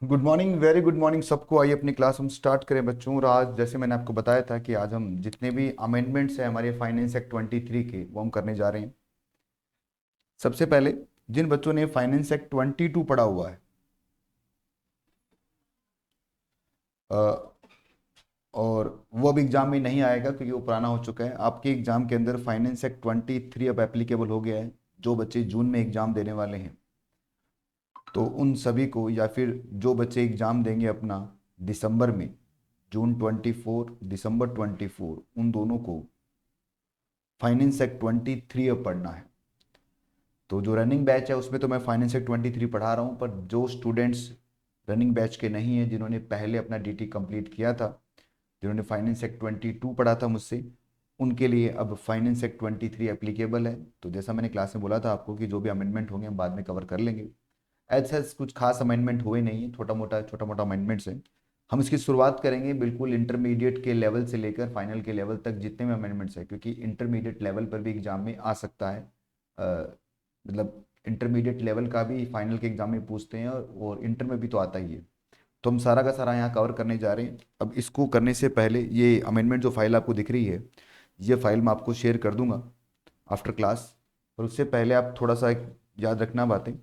Good morning, very good morning सबको। आइए अपनी क्लास हम स्टार्ट करें बच्चों। और आज जैसे मैंने आपको बताया था कि आज हम जितने भी अमेंडमेंट्स हैं हमारे फाइनेंस एक्ट 23 के, वो हम करने जा रहे हैं। सबसे पहले जिन बच्चों ने फाइनेंस एक्ट 22 पढ़ा हुआ है अ, और वो अब एग्जाम में नहीं आएगा क्योंकि वो पुराना हो चुका है, आपके एग्जाम के अंदर फाइनेंस एक्ट 23 अब एप्लीकेबल हो गया है। जो बच्चे जून में एग्जाम देने वाले हैं तो उन सभी को, या फिर जो बच्चे एग्जाम देंगे अपना दिसंबर में, जून 24 दिसंबर 24, उन दोनों को फाइनेंस एक्ट 23 अब पढ़ना है। तो जो रनिंग बैच है उसमें तो मैं फाइनेंस एक्ट 23 पढ़ा रहा हूँ, पर जो स्टूडेंट्स रनिंग बैच के नहीं हैं, जिन्होंने पहले अपना डीटी कंप्लीट किया था, जिन्होंने फाइनेंस एक्ट 22 पढ़ा था मुझसे, उनके लिए अब फाइनेंस एक्ट 23 एप्लीकेबल है। तो जैसा मैंने क्लास में बोला था आपको कि जो भी अमेंडमेंट होंगे हम बाद में कवर कर लेंगे। ऐसा कुछ खास अमेंडमेंट हुए नहीं है, छोटा मोटा अमेंडमेंट्स हैं। हम इसकी शुरुआत करेंगे बिल्कुल इंटरमीडिएट के लेवल से लेकर फाइनल के लेवल तक जितने भी अमेंडमेंट्स हैं, क्योंकि इंटरमीडिएट लेवल पर भी एग्जाम में आ सकता है। मतलब इंटरमीडिएट लेवल का भी फाइनल के एग्जाम में पूछते हैं, और इंटर में भी तो आता ही है। तो हम सारा का सारा यहाँ कवर करने जा रहे हैं। अब इसको करने से पहले ये अमेंडमेंट जो फाइल आपको दिख रही है, ये फाइल मैं आपको शेयर कर दूंगा आफ्टर क्लास। और उससे पहले आप थोड़ा सा एक याद रखना बातें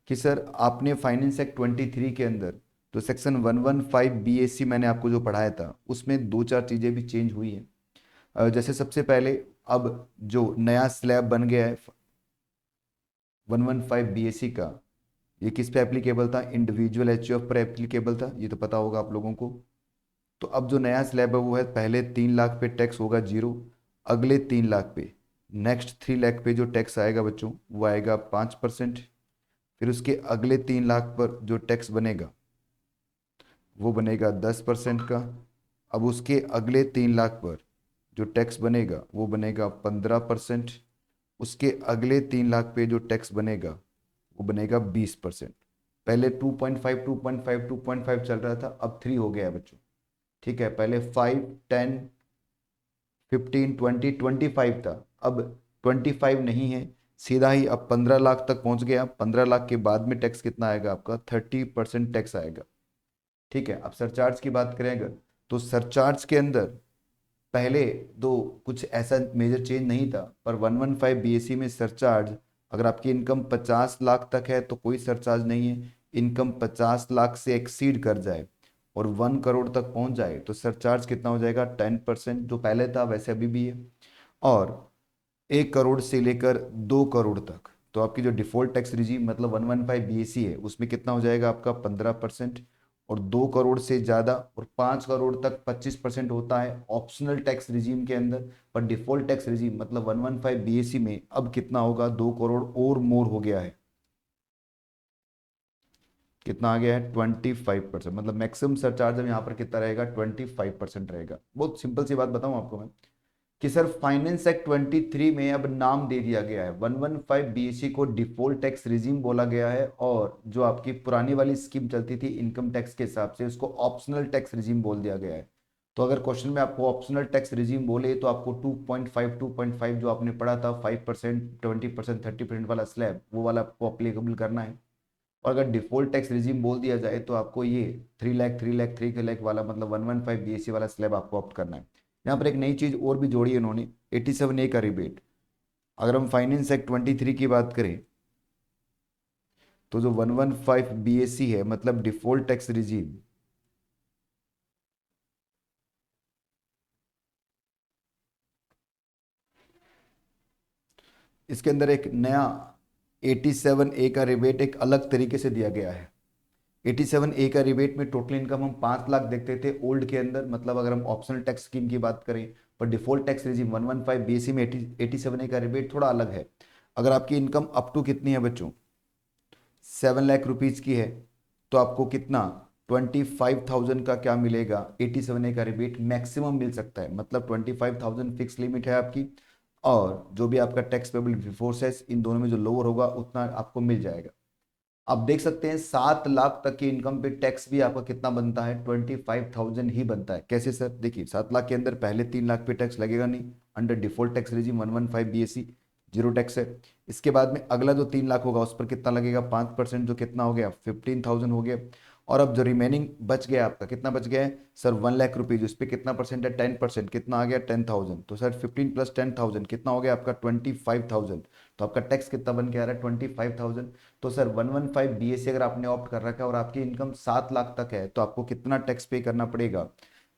कि सर आपने फाइनेंस एक्ट 23 के अंदर जो सेक्शन 115 BAC मैंने आपको जो पढ़ाया था, उसमें दो चार चीज़ें भी चेंज हुई हैं। जैसे सबसे पहले, अब जो नया स्लैब बन गया है 115 BAC का, ये किस पे एप्लीकेबल था? इंडिविजुअल एचयूएफ पर एप्लीकेबल था, ये तो पता होगा आप लोगों को। तो अब जो नया स्लैब है वो है, पहले 3 लाख पे टैक्स होगा जीरो, अगले 3 लाख पे, नेक्स्ट 3 लाख पे जो टैक्स आएगा बच्चों वो आएगा 5%। फिर उसके अगले 3 लाख पर जो टैक्स बनेगा वो बनेगा 10% का। अब उसके अगले 3 लाख पर जो टैक्स बनेगा वो बनेगा 15%। उसके अगले 3 लाख पे जो टैक्स बनेगा वो बनेगा 20%। पहले 2.5 2.5 2.5 चल रहा था, अब 3 हो गया है बच्चों। ठीक है, पहले 5 10 15 20 25 था, अब 25 नहीं है, सीधा ही अब 15 लाख तक पहुंच गया। 15 लाख के बाद में टैक्स कितना आएगा आपका? 30% टैक्स आएगा। ठीक है, अब सरचार्ज की बात करें अगर, तो सरचार्ज के अंदर पहले दो कुछ ऐसा मेजर चेंज नहीं था, पर 115 BAC में सरचार्ज, अगर आपकी इनकम 50 लाख तक है तो कोई सरचार्ज नहीं है। इनकम 50 लाख से एक्सीड कर जाए और 1 करोड़ तक पहुंच जाए तो सरचार्ज कितना हो जाएगा? 10%, जो पहले था वैसे अभी भी है। और 1 करोड़ से लेकर 2 करोड़ तक तो आपकी जो डिफॉल्ट टैक्स रिजीम मतलब 115 BAC है, उसमें कितना हो जाएगा आपका? 15%। और 2 करोड़ से ज्यादा और 5 करोड़ तक 25% होता है ऑप्शनल टैक्स रिजीम के अंदर। पर डिफॉल्ट टैक्स रिजीम मतलब 115 BAC में अब कितना होगा? 2 करोड़ और मोर हो गया है। कितना आ गया है? 25%। मतलब मैक्सिमम सरचार्ज अब यहाँ पर कितना रहेगा? 25% रहेगा। बहुत सिंपल सी बात बताऊं आपको मैं कि सर फाइनेंस एक्ट 23 में अब नाम दे दिया गया है, 115 BAC को डिफॉल्ट टैक्स रिजीम बोला गया है, और जो आपकी पुरानी वाली स्कीम चलती थी इनकम टैक्स के हिसाब से उसको ऑप्शनल टैक्स रिजीम बोल दिया गया है। तो अगर क्वेश्चन में आपको ऑप्शनल टैक्स रिजीम बोले तो आपको 2.5 जो आपने पढ़ा था 5% 20% 30% वाला स्लैब, वो वाला आपको अप्लीकेबल करना है। और अगर डिफॉल्ट टैक्स रिजीम बोल दिया जाए तो आपको ये 3 लाख 3 लाख 3 लाख वाला मतलब 115 BAC वाला स्लैब आपको ऑप्ट करना है। यहाँ पर एक नई चीज और भी जोड़ी है इन्होंने, 87A का रिबेट। अगर हम फाइनेंस एक्ट 23 की बात करें तो जो 115 BAC है मतलब डिफॉल्ट टैक्स रिजीम, इसके अंदर एक नया 87A का रिबेट एक अलग तरीके से दिया गया है। 87A का रिबेट में टोटल इनकम हम 5 लाख देखते थे ओल्ड के अंदर, मतलब अगर हम ऑप्शनल टैक्स स्कीम की बात करें। पर डिफॉल्ट टैक्स रिजीम 115 BAC में 87A का रिबेट थोड़ा अलग है। अगर आपकी इनकम अप टू कितनी है बच्चों? 7 लाख रुपीज की है तो आपको कितना? 25,000 का क्या मिलेगा? 87A का रिबेट मैक्सिमम मिल सकता है, मतलब 25,000 फिक्स लिमिट है आपकी। और जो भी आपका टैक्स पेबल बिफोर सेस, इन दोनों में जो लोअर होगा उतना आपको मिल जाएगा। आप देख सकते हैं 7 लाख तक की इनकम पे टैक्स भी आपका कितना बनता है? 25,000 ही बनता है। कैसे सर? देखिए 7 लाख के अंदर पहले 3 लाख पे टैक्स लगेगा नहीं, under default tax regime 115 BAC zero tax है। इसके बाद में अगला जो 3 लाख होगा उस पर कितना लगेगा? 5%, जो कितना हो गया? 15,000 हो गया। और अब जो रिमेनिंग बच गया आपका, कितना बच गया है सर 1 लाख रुपीज, उस पर कितना परसेंट है 10%, कितना आ गया 10,000, तो सर 15 + 10,000 कितना हो गया आपका 25,000, तो आपका टैक्स कितना बन के आ रहा है 25,000। तो सर 115 BSc अगर आपने ऑप्ट कर रखा है और आपकी इनकम 7 लाख तक है तो आपको कितना टैक्स पे करना पड़ेगा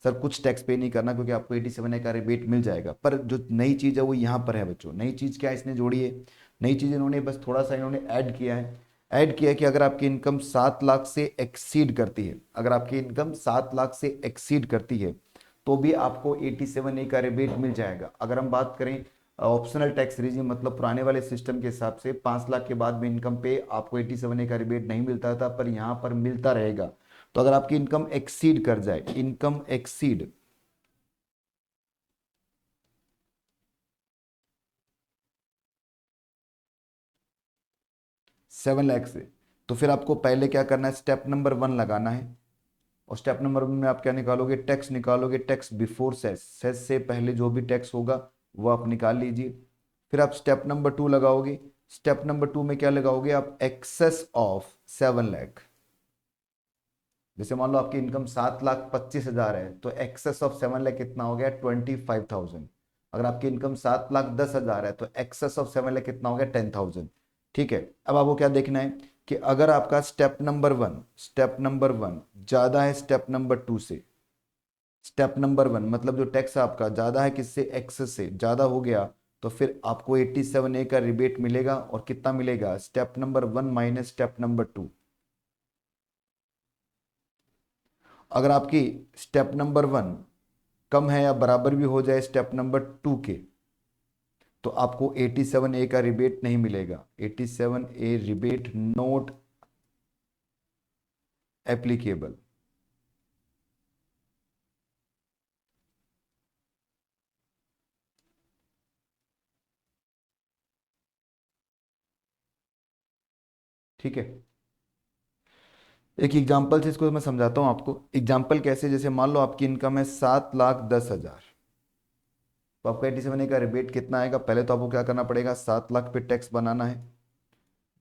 सर? कुछ टैक्स पे नहीं करना, क्योंकि आपको 87A का रिबेट मिल जाएगा। पर जो नई चीज़ है वो यहाँ पर है बच्चों। नई चीज़ क्या इसने जोड़ी है? नई चीज़ इन्होंने बस थोड़ा सा इन्होंने ऐड किया है। ऐड किया है कि अगर आपकी इनकम 7 लाख से एक्सीड करती है, अगर आपकी इनकम 7 लाख से एक्सीड करती है तो भी आपको 87A का रिबेट मिल जाएगा। अगर हम बात करें ऑप्शनल टैक्स रीजिम, मतलब पुराने वाले सिस्टम के हिसाब से 5 लाख के बाद में इनकम पे आपको 87A का रिबेट नहीं मिलता था, पर यहाँ पर मिलता रहेगा। तो अगर आपकी इनकम एक्सीड कर जाए, इनकम एक्सीड 7 लाख से, तो फिर आपको पहले क्या करना है, स्टेप नंबर 1 लगाना है। और स्टेप नंबर 1 में आप क्या निकालोगे, टैक्स निकालोगे, टैक्स बिफोर सेस, सेस से पहले जो भी टैक्स होगा वो आप निकाल लीजिए। फिर आप स्टेप नंबर 2 लगाओगे। स्टेप नंबर 2 में क्या लगाओगे आप, एक्सेस ऑफ 7 लाख। जैसे मान लो आपकी इनकम 7,25,000 है तो एक्सेस ऑफ 7 लाख कितना हो गया 25,000। अगर आपकी इनकम 7,10,000 है तो एक्सेस ऑफ 7 लाख कितना हो गया 10,000। ठीक है, अब आपको क्या देखना है कि अगर आपका स्टेप नंबर वन ज्यादा है स्टेप नंबर 2 से, स्टेप नंबर 1 मतलब जो टैक्स आपका ज्यादा है किससे, एक्सेस से ज्यादा हो गया, तो फिर आपको 87A का रिबेट मिलेगा। और कितना मिलेगा, step number 1 minus step number 2। अगर आपकी स्टेप नंबर 1 कम है या बराबर भी हो जाए स्टेप नंबर 2 के, तो आपको 87A का रिबेट नहीं मिलेगा। 87A rebate note applicable. ठीक है, एक एग्जाम्पल से इसको मैं समझाता हूं आपको। एग्जाम्पल कैसे, जैसे मान लो आपकी इनकम है 7,10,000, तो आपका 87A का रिबेट कितना आएगा, पहले तो आपको क्या करना पड़ेगा, 7 लाख पे टैक्स बनाना है।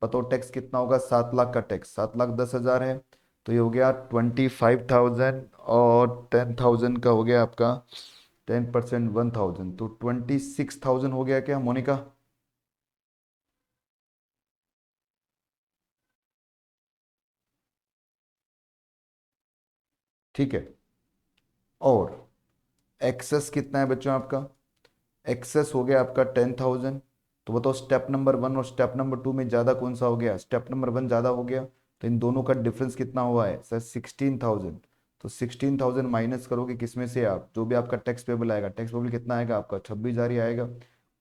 बताओ टैक्स कितना होगा, 7 लाख का टैक्स, 7,10,000 है तो ये हो गया 25,000, और 10,000 का हो गया आपका 10% 1,000, तो 26,000 हो गया क्या मोनिका? ठीक है, और एक्सेस कितना है बच्चों आपका, एक्सेस हो गया आपका 10,000। तो बताओ स्टेप नंबर 1 और स्टेप नंबर 2 में ज़्यादा कौन सा हो गया, स्टेप नंबर 1 ज़्यादा हो गया, तो इन दोनों का डिफरेंस कितना हुआ है सर 16,000। तो 16,000 माइनस करोगे किसमें से, आप जो भी आपका टैक्स पेबल आएगा, टैक्स पेबल कितना आएगा आपका 26,000 ही आएगा,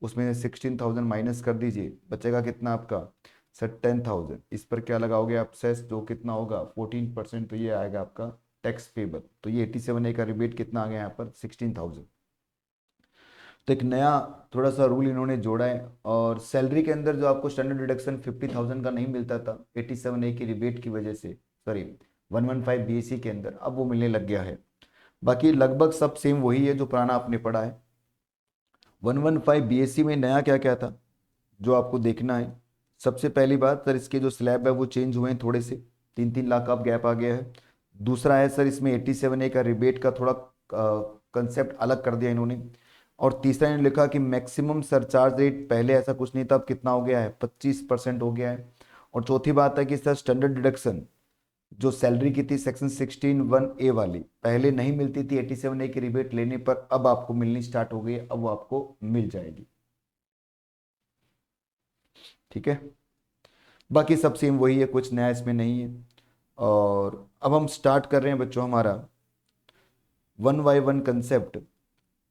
उसमें से 16,000 माइनस कर दीजिए, बचेगा कितना आपका सर 10,000। इस पर क्या लगाओगे आप सेस, जो कितना होगा 14%, तो ये आएगा आपका टैक्स पेबल। तो ये 87A का रिबेट कितना आ गया यहाँ पर 16,000। तो एक नया थोड़ा सा रूल इन्होंने जोड़ा है। और सैलरी के अंदर जो आपको स्टैंडर्ड डिडक्शन 50,000 का नहीं मिलता था 87A की रिबेट की वजह से, सॉरी 115 BSc के अंदर, अब वो मिलने लग गया है। बाकी लगभग सब सेम वही है जो पुराना आपने पढ़ा है। 115 BSc में नया क्या क्या था जो आपको देखना है। सबसे पहली बात सर, इसके जो स्लैब है वो चेंज हुए हैं थोड़े से, 3-3 लाख का गैप आ गया है। दूसरा है सर, इसमें 87A का रिबेट का थोड़ा कंसेप्ट अलग कर दिया इन्होंने। और तीसरा इन्होंने लिखा कि मैक्सिमम सरचार्ज रेट, पहले ऐसा कुछ नहीं था, अब कितना हो गया है 25% हो गया है। और चौथी बात है कि सर स्टैंडर्ड डिडक्शन जो सैलरी की थी सेक्शन 16(1)(a) वाली, पहले नहीं मिलती थी 87A की रिबेट लेने पर, अब आपको मिलनी स्टार्ट हो गई है, अब वो आपको मिल जाएगी। ठीक है, बाकी सब सेम वही है, कुछ नया इसमें नहीं है। और अब हम स्टार्ट कर रहे हैं बच्चों हमारा 1 बाय 1 कंसेप्ट।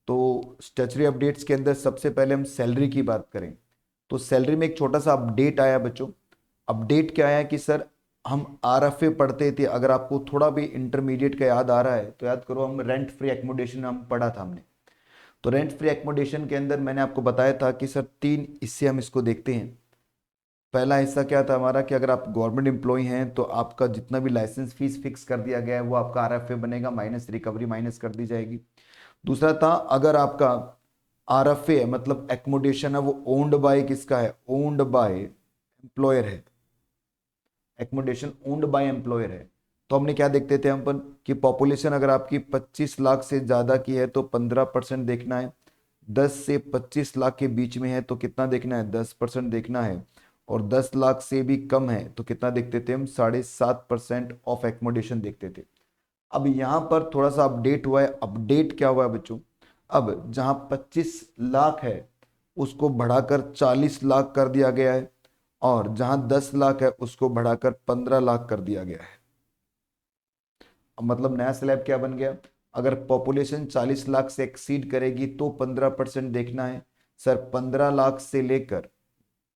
तो स्टैट्यूटरी अपडेट्स के अंदर सबसे पहले हम सैलरी की बात करें, तो सैलरी में एक छोटा सा अपडेट आया बच्चों। अपडेट क्या आया कि सर हम RFA पढ़ते थे, अगर आपको थोड़ा भी इंटरमीडिएट का याद आ रहा है तो याद करो, हम रेंट फ्री एकोमोडेशन हम पढ़ा था हमने। तो रेंट फ्री एकोमोडेशन के अंदर मैंने आपको बताया था कि सर 3 इससे हम इसको देखते हैं। पहला हिस्सा क्या था हमारा कि अगर आप गवर्नमेंट एम्प्लॉय हैं तो आपका जितना भी लाइसेंस फीस फिक्स कर दिया गया है वो आपका RFA बनेगा, माइनस रिकवरी माइनस कर दी जाएगी। दूसरा था, अगर आपका RFA है मतलब एकोमोडेशन है वो ओन्ड बाय किसका है, ओन्ड बाय एम्प्लॉयर है, एकोमोडेशन ओन्ड बाय एम्प्लॉयर है, तो हमने क्या देखते थे हम अपन कि पॉपुलेशन अगर आपकी 25 लाख से ज़्यादा की है तो 15% देखना है, 10 से 25 लाख के बीच में है तो कितना देखना है, 10% देखना है, और 10 लाख से भी कम है तो कितना देखते थे हम, 7.5% ऑफ एकोमोडेशन देखते थे। अब यहाँ पर थोड़ा सा अपडेट हुआ है। अपडेट क्या हुआ है बच्चों, अब जहाँ 25 लाख है उसको बढ़ाकर 40 लाख कर दिया गया है, और जहाँ 10 लाख है उसको बढ़ाकर 15 लाख कर दिया गया है। अब मतलब नया स्लैब क्या बन गया, अगर पॉपुलेशन 40 लाख से एक्सीड करेगी तो 15% देखना है। सर 15 लाख से लेकर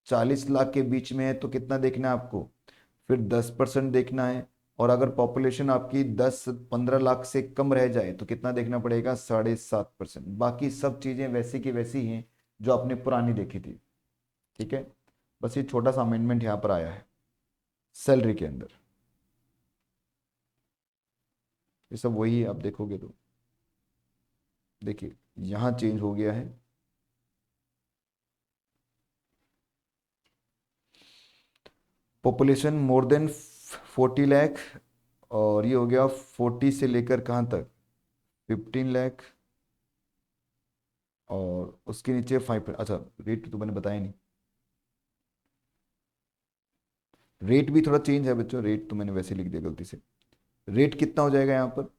40 लाख के बीच में है तो कितना देखना है आपको, फिर 10% देखना है। और अगर पॉपुलेशन आपकी 10-15 लाख से कम रह जाए तो कितना देखना पड़ेगा, 7.5%। बाकी सब चीजें वैसी की वैसी हैं जो आपने पुरानी देखी थी। ठीक है, बस ये छोटा सा अमेंडमेंट यहाँ पर आया है सैलरी के अंदर। ये सब वही है, आप देखोगे तो देखिए यहाँ चेंज हो गया है। पॉपुलेशन मोर देन 40 लाख, और ये हो गया 40 से लेकर कहाँ तक, 15 लाख, और उसके नीचे 5। अच्छा रेट तो मैंने बताया नहीं, रेट भी थोड़ा चेंज है बच्चों, रेट तो मैंने वैसे लिख दिया गलती से। रेट कितना हो जाएगा यहाँ पर,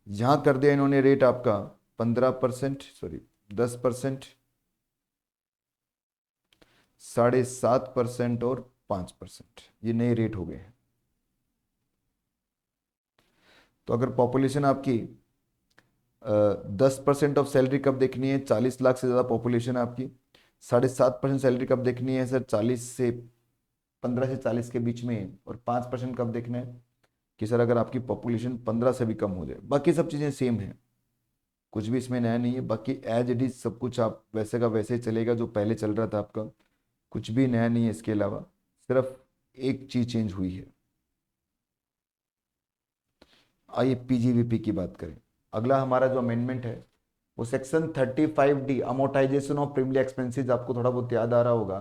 यहाँ कर दिया इन्होंने रेट आपका 15%, सॉरी 10%, 7.5% और 5%, ये नए रेट हो गए हैं। तो अगर पॉपुलेशन आपकी 10% ऑफ सैलरी कब देखनी है, 40 लाख से ज़्यादा पॉपुलेशन है आपकी, 7.5% सैलरी कब देखनी है सर, 15 से 40 के बीच में, और 5% कब देखना है कि सर अगर आपकी पॉपुलेशन 15 से भी कम हो जाए। बाकी सब चीज़ें सेम हैं, कुछ भी इसमें नया नहीं है, बाकी एज इट इज सब कुछ आप वैसे का वैसे ही चलेगा जो पहले चल रहा था आपका, कुछ भी नया नहीं है इसके अलावा, सिर्फ एक चीज़ चेंज हुई है। आइए पीजीवीपी की बात करें। अगला हमारा जो अमेंडमेंट है वो section 35D amortisation of premium expenses, आपको थोड़ा बहुत याद आ रहा होगा।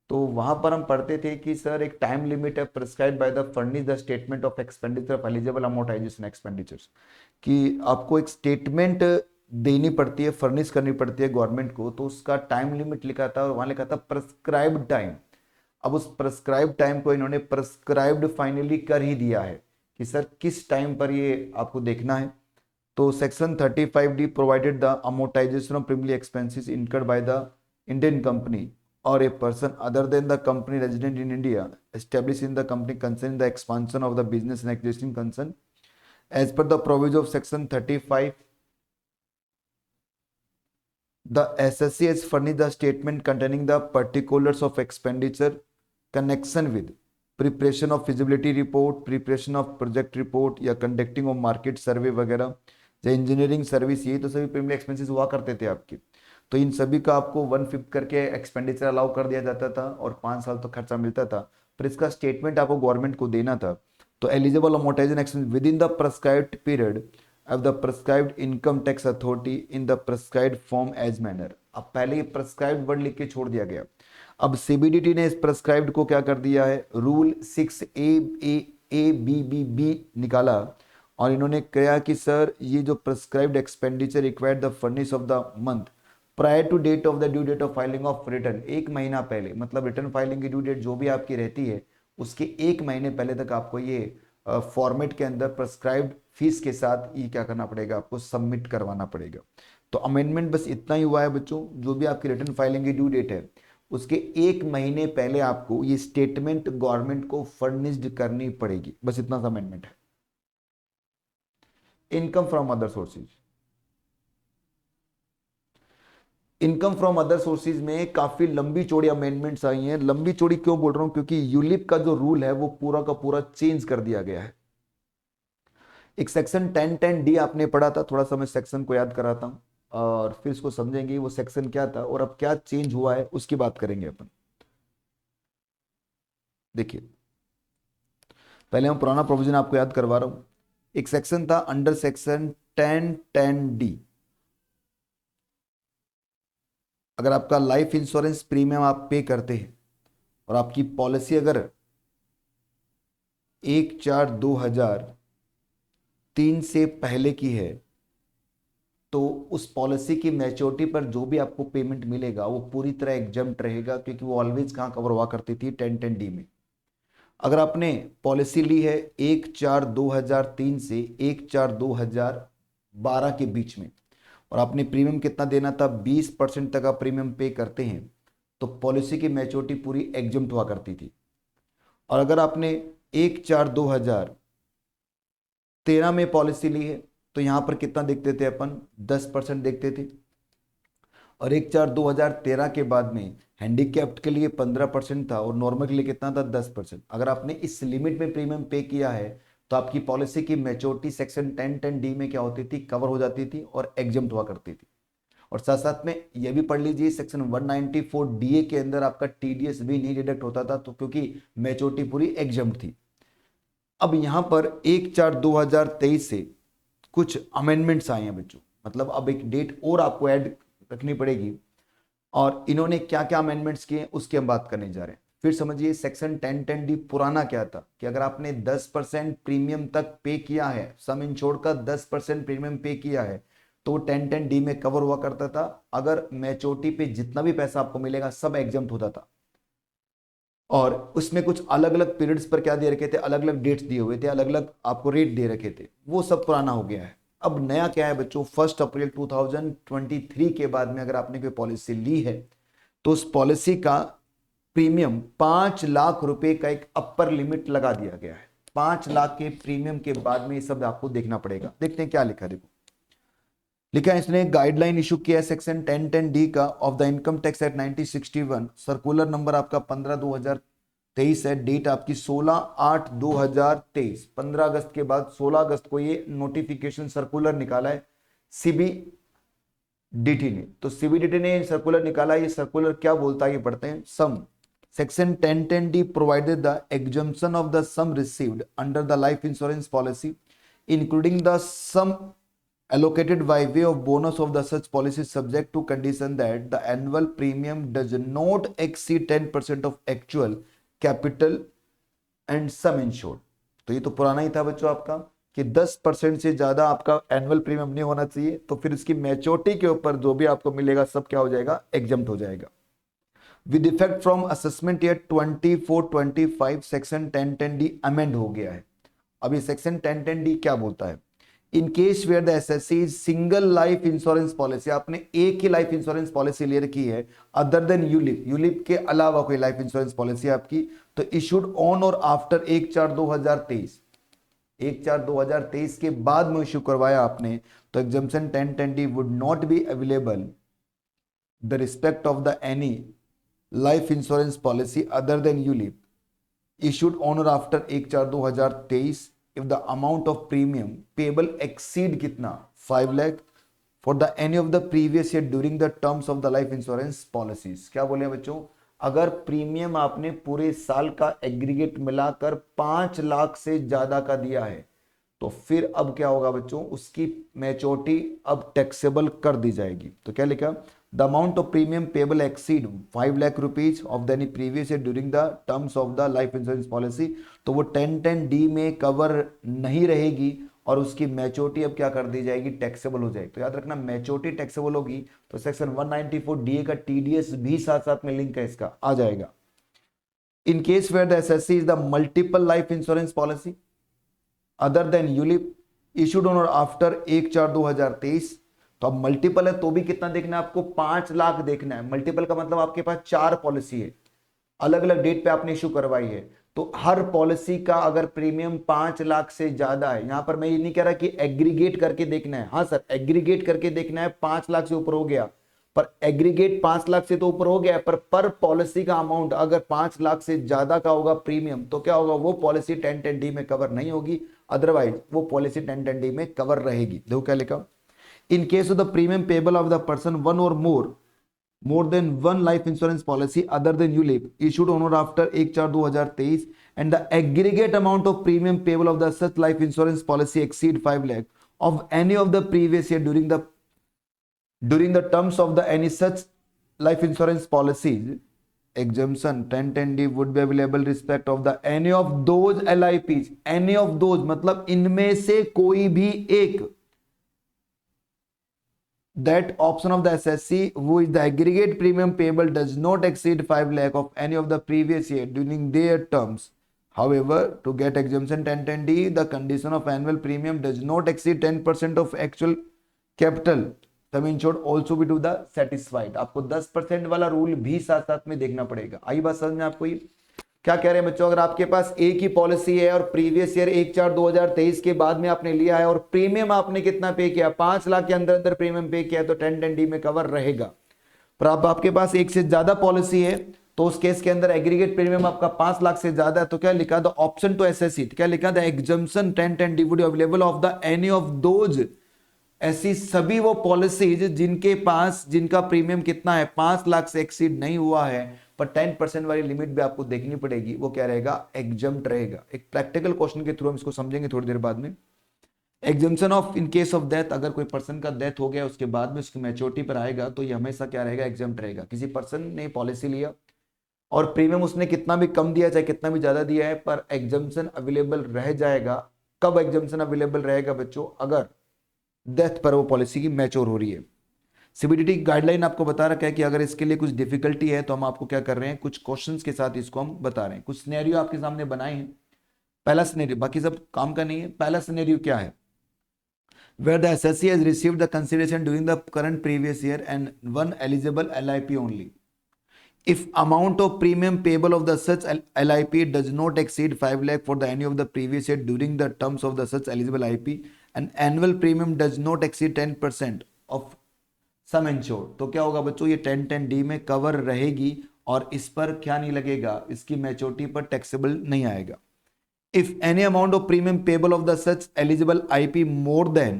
तो वहां पर हम पढ़ते थे कि सर एक टाइम लिमिट है prescribe by the furnish the statement of expenditure of eligible amortisation expenditures, कि आपको एक स्टेटमेंट देनी पड़ती है, फर्निश करनी पड़ती है गवर्नमेंट को, तो उसका टाइम लिमिट लिखा था और वहां लिखा था प्रिस्क्राइब्ड टाइम। अब उस प्रिस्क्राइब्ड टाइम को इन्होंने प्रिस्क्राइब्ड फाइनली कर ही दिया है कि सर किस टाइम पर ये आपको देखना है। तो section 35D provided the amortisation of premium expenses incurred by the Indian company or a person other than the company resident in India established in the company concerning the expansion of the business and existing concern as per the provision of section 35, the SSC has furnished the statement containing the particulars of expenditure connection with preparation of feasibility report, preparation of project report या conducting of market survey वगैरह, या engineering service, ये तो सभी premium expenses हुआ करते थे आपके। तो इन सभी का आपको 1/5 करके एक्सपेंडिचर अलाउ कर दिया जाता था और 5 साल तक खर्चा मिलता था, पर इसका स्टेटमेंट आपको गवर्नमेंट को देना था। तो eligible amortisation expense with in the prescribed period of the prescribed income tax authority in the prescribed form as manner। अब पहले ही prescribed वर्ड लिख के छोड़ दिया गया, अब सीबीडीटी ने इस prescribed को क्या कर दिया है, रूल 6A निकाला, और इन्होंने कहा कि सर ये जो prescribed expenditure required the furnish of the month prior to date of the due date of filing of return, एक महीना पहले, मतलब रिटर्न फाइलिंग की ड्यू डेट जो भी आपकी रहती है उसके एक महीने पहले तक आपको ये फॉर्मेट के अंदर प्रेस्क्राइब्ड फीस के साथ ये क्या करना पड़ेगा, आपको सबमिट करवाना पड़ेगा। तो अमेंडमेंट बस इतना ही हुआ है बच्चों, जो भी आपकी रिटर्न फाइलिंग की ड्यू डेट है उसके एक महीने पहले आपको ये स्टेटमेंट गवर्नमेंट को फर्निश्ड करनी पड़ेगी, बस इतना सा अमेंडमेंट है। Income from other sources, income from other sources में काफी लंबी चौड़ी अमेंडमेंट्स आई हैं। लंबी चौड़ी क्यों बोल रहा हूं, क्योंकि यूलिप का जो रूल है वो पूरा का पूरा चेंज कर दिया गया है। एक सेक्शन 1010D आपने पढ़ा था, थोड़ा सा मैं सेक्शन को याद कराता हूं और फिर इसको समझेंगे वो सेक्शन क्या था और अब क्या चेंज हुआ है उसकी बात करेंगे अपन। देखिए पहले हम पुराना प्रोविजन आपको याद करवा रहा हूं। एक सेक्शन था अंडर सेक्शन 1010D, अगर आपका लाइफ इंश्योरेंस प्रीमियम आप पे करते हैं और आपकी पॉलिसी अगर 1/4/2003 से पहले की है, तो उस पॉलिसी की मैच्योरिटी पर जो भी आपको पेमेंट मिलेगा वो पूरी तरह एग्जम्प्ट रहेगा, क्योंकि वो ऑलवेज कहाँ कवर हुआ करती थी, 1010D में। अगर आपने पॉलिसी ली है 1/4/2003 से 1/4/2012 के बीच में, और आपने प्रीमियम कितना देना था, 20% तक आप प्रीमियम पे करते हैं, तो पॉलिसी की मैच्योरिटी पूरी एग्जम्प्ट हुआ करती थी। और अगर आपने 1/4/2013 में पॉलिसी ली है, तो यहां पर कितना देखते थे अपन, 10% देखते थे। और 1/4/2013 के बाद में हैंडीकैप्ड के लिए 15% था और नॉर्मल के लिए कितना था, 10%। अगर आपने इस लिमिट में प्रीमियम पे किया है, तो आपकी पॉलिसी की मैच्योरिटी सेक्शन 1010D में क्या होती थी, कवर हो जाती थी और एग्जम्प्ट हुआ करती थी। और साथ साथ में यह भी पढ़ लीजिए, सेक्शन 194DA के अंदर आपका टीडीएस भी नहीं डिडक्ट होता था, तो क्योंकि मैच्योरिटी पूरी एग्जम्प्ट थी। अब यहां पर 1/4/2023 से कुछ अमेंडमेंट्स आए हैं बच्चों, मतलब अब एक डेट और आपको ऐड रखनी पड़ेगी। और इन्होंने क्या क्या अमेंडमेंट्स किए उसकी हम बात करने जा रहे हैं। फिर समझिए, सेक्शन 1010D पुराना क्या था, कि अगर आपने 10% प्रीमियम तक पे किया है, सम इंश्योर्ड का 10% प्रीमियम पे किया है, तो 1010D में कवर हुआ करता था। अगर मैच्योरिटी पे जितना भी पैसा आपको मिलेगा सब एग्जम्प्ट होता था। और उसमें कुछ अलग अलग पीरियड्स पर क्या दे रखे थे, अलग अलग डेट्स दिए हुए थे, अलग अलग आपको रेट दे रखे थे, वो सब पुराना हो गया है। अब नया क्या है बच्चों, 1 अप्रैल 2023 के बाद में अगर आपने कोई पॉलिसी ली है, तो उस पॉलिसी का प्रीमियम 5 लाख रुपए का एक अपर लिमिट लगा दिया गया है। 5 लाख के प्रीमियम के बाद में ये सब आपको देखना पड़ेगा। देखते हैं क्या लिखा है, देखो लिखा है इसने, गाइडलाइन इशू किया है सेक्शन 1010D का of the income tax act 1961, circular number आपका 15/2023 है, डेट आपकी 16/8/2023। 15 अगस्त के बाद 16 अगस्त को ये नोटिफिकेशन सर्कुलर निकाला है सीबीडीटी ने। तो सीबीडीटी ने सर्कुलर निकाला, ये सर्कुलर क्या बोलता है ये पढ़ते हैं। सम section 1010D provided the exemption of the sum received under the life insurance policy, including the sum allocated by way of bonus of the such policy, subject to condition that the annual premium does not exceed 10% of actual capital and sum insured। तो ये तो पुराना ही था बच्चों आपका, कि 10% से ज्यादा आपका एनुअल प्रीमियम नहीं होना चाहिए, तो फिर इसकी मैच्योरिटी के ऊपर जो भी आपको मिलेगा सब क्या हो जाएगा, एग्जम्प्ट हो जाएगा। With effect from assessment year 24-25 section 1010D amend हो गया है। अब ये सेक्शन 1010D क्या बोलता है, in case where the SSC single life insurance policy, आपने एक ही लाइफ इंश्योरेंस पॉलिसी ले रखी है अदर देन यूलिप, यूलिप के अलावा कोई लाइफ इंश्योरेंस पॉलिसी आपकी, तो इशूड ऑन और आफ्टर 1/4/2023, 1/4/2023 के बाद में इशू करवाया आपने, तो exemption 1010D would not be available the respect of the any life insurance policy other than ULIP issued on or after 1/4/2023 if the amount of premium payable exceed कितना, 5 lakh for the any of the previous year during the terms of the life insurance policies। क्या बोले बच्चों, अगर premium आपने पूरे साल का aggregate मिलाकर 5 लाख से ज्यादा का दिया है, तो फिर अब क्या होगा बच्चों, उसकी मैच्योरिटी अब टैक्सेबल कर दी जाएगी। तो क्या लिखा, the amount of premium payable exceed 5 lakh rupees of the previous year during the terms of the life insurance policy, तो वो 1010D में कवर नहीं रहेगी और उसकी मैच्योरिटी अब क्या कर दी जाएगी, टैक्सेबल हो जाएगी। तो याद रखना, मैच्योरिटी टैक्सेबल होगी तो सेक्शन 194DA का टीडीएस भी साथ साथ में लिंक है इसका, आ जाएगा। In case where the SSC is the multiple life insurance policy other than ULIP issued on or after 1/4/2023, तो अब मल्टीपल है तो भी कितना देखना है आपको, 5 लाख देखना है। मल्टीपल का मतलब आपके पास 4 पॉलिसी है, अलग अलग डेट पे आपने इशू करवाई है, तो हर पॉलिसी का अगर प्रीमियम 5 लाख से ज्यादा है, यहां पर मैं ये नहीं कह रहा कि एग्रीगेट करके देखना है, हाँ सर एग्रीगेट करके देखना है, 5 लाख से ऊपर हो गया, पर एग्रीगेट 5 लाख से तो ऊपर हो गया, पर पॉलिसी का अमाउंट अगर 5 लाख से ज्यादा का होगा प्रीमियम, तो क्या होगा, वो पॉलिसी 1010D में कवर नहीं होगी, अदरवाइज वो पॉलिसी 1010D में कवर रहेगी। देखो क्या लिखा, in case of the premium payable of the person one or more than one life insurance policy other than ULIP issued on or after 1/4/2023 and the aggregate amount of premium payable of the such life insurance policy exceed 5 lakh of any of the previous year during the terms of the any such life insurance policies, exemption 1010D would be available respect of the any of those LIPs, any of those मतलब इनमें से कोई भी एक, that option of the SSC who is the aggregate premium payable does not exceed 5 lakh of any of the previous year during their terms. However, to get exemption 1010D, the condition of annual premium does not exceed 10% of actual capital. Sum insured also be to the satisfied. आपको 10% वाला rule भी साथ साथ में देखना पड़ेगा। आई बात समझ में आपको? ये क्या कह रहे हैं बच्चों, अगर आपके पास एक ही पॉलिसी है और प्रीवियस ईयर 1/4/2023 के बाद में आपने लिया है और प्रीमियम आपने कितना पे किया, 5 लाख के अंदर अंदर प्रीमियम पे किया, तो 1010D में कवर रहेगा। पर अब आपके पास एक से ज्यादा पॉलिसी है तो उस केस के अंदर एग्रीगेट प्रीमियम आपका 5 लाख से ज्यादा है, तो क्या लिखा, द ऑप्शन टू एसएससी, क्या लिखा, the exemption 1010D would available of the any of those, ऐसी सभी वो पॉलिसीज जिनके पास, जिनका प्रीमियम कितना है, 5 लाख से एक्सीड नहीं हुआ है, पर 10% वाली लिमिट भी आपको देखनी पड़ेगी, वो क्या रहेगा, एग्जम्प्ट रहेगा। एक प्रैक्टिकल क्वेश्चन के थ्रू हम इसको समझेंगे थोड़ी देर बाद में। Exemption of in case of death, अगर कोई पर्सन का डेथ हो गया उसके बाद में उसकी मैच्योरिटी पर आएगा तो ये हमेशा क्या रहेगा, एग्जम्प्ट रहेगा। किसी पर्सन ने पॉलिसी लिया और प्रीमियम उसने कितना भी कम दिया चाहे कितना भी ज्यादा दिया है, पर एग्जम्पशन अवेलेबल रह जाएगा। कब एग्जम्पशन अवेलेबल रहेगा बच्चों, अगर डेथ पर वो पॉलिसी की मैच्योर हो रही है। सीबीडीटी गाइडलाइन आपको बता रखा है कि अगर इसके लिए कुछ डिफिकल्टी है तो हम आपको क्या कर रहे हैं, कुछ क्वेश्चंस के साथ इसको हम बता रहे हैं। कुछ सिनेरियो आपके सामने बनाए हैं। पहला सिनेरियो, बाकी सब काम का नहीं है। पहला सिनेरियो क्या है, where the SSC has received the consideration during the current previous year and one eligible LIP only, if amount of premium payable of the such LIP does not exceed 5 lakh for the any of the previous year during the terms of the such eligible IP and annual premium does not exceed 10% of sum insured, तो क्या होगा बच्चों, ये 1010D में cover रहेगी और इस पर क्या नहीं लगेगा, इसकी मैच्योरिटी पर टैक्सेबल नहीं आएगा। If any amount of premium payable of the such eligible IP more than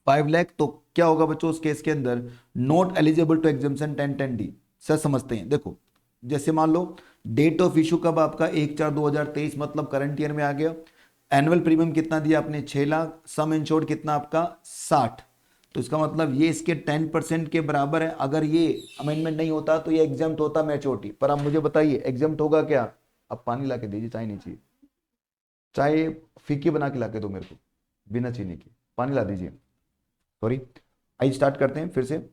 5 lakh, तो क्या होगा बच्चों उस केस के अंदर, not eligible to exemption 1010D। Sir समझते हैं, देखो जैसे मान लो डेट ऑफ इशू कब आपका 1/4/2023 मतलब करंट ईयर में आ गया, एनुअल प्रीमियम कितना दिया आपने, 6 लाख, सम इंश्योर्ड कितना आपका 60, तो इसका मतलब ये इसके 10% के बराबर है। अगर ये अमेंडमेंट नहीं होता तो ये एग्जाम्प्ट होता मैच्योरिटी पर। आप मुझे बताइए एग्जाम्प्ट होगा क्या, अब पानी ला के दीजिए, चाय नहीं चाहिए, चाय फीकी बना के ला के दो मेरे को, बिना चीनी की, पानी ला दीजिए। सॉरी, आइए स्टार्ट करते हैं फिर से।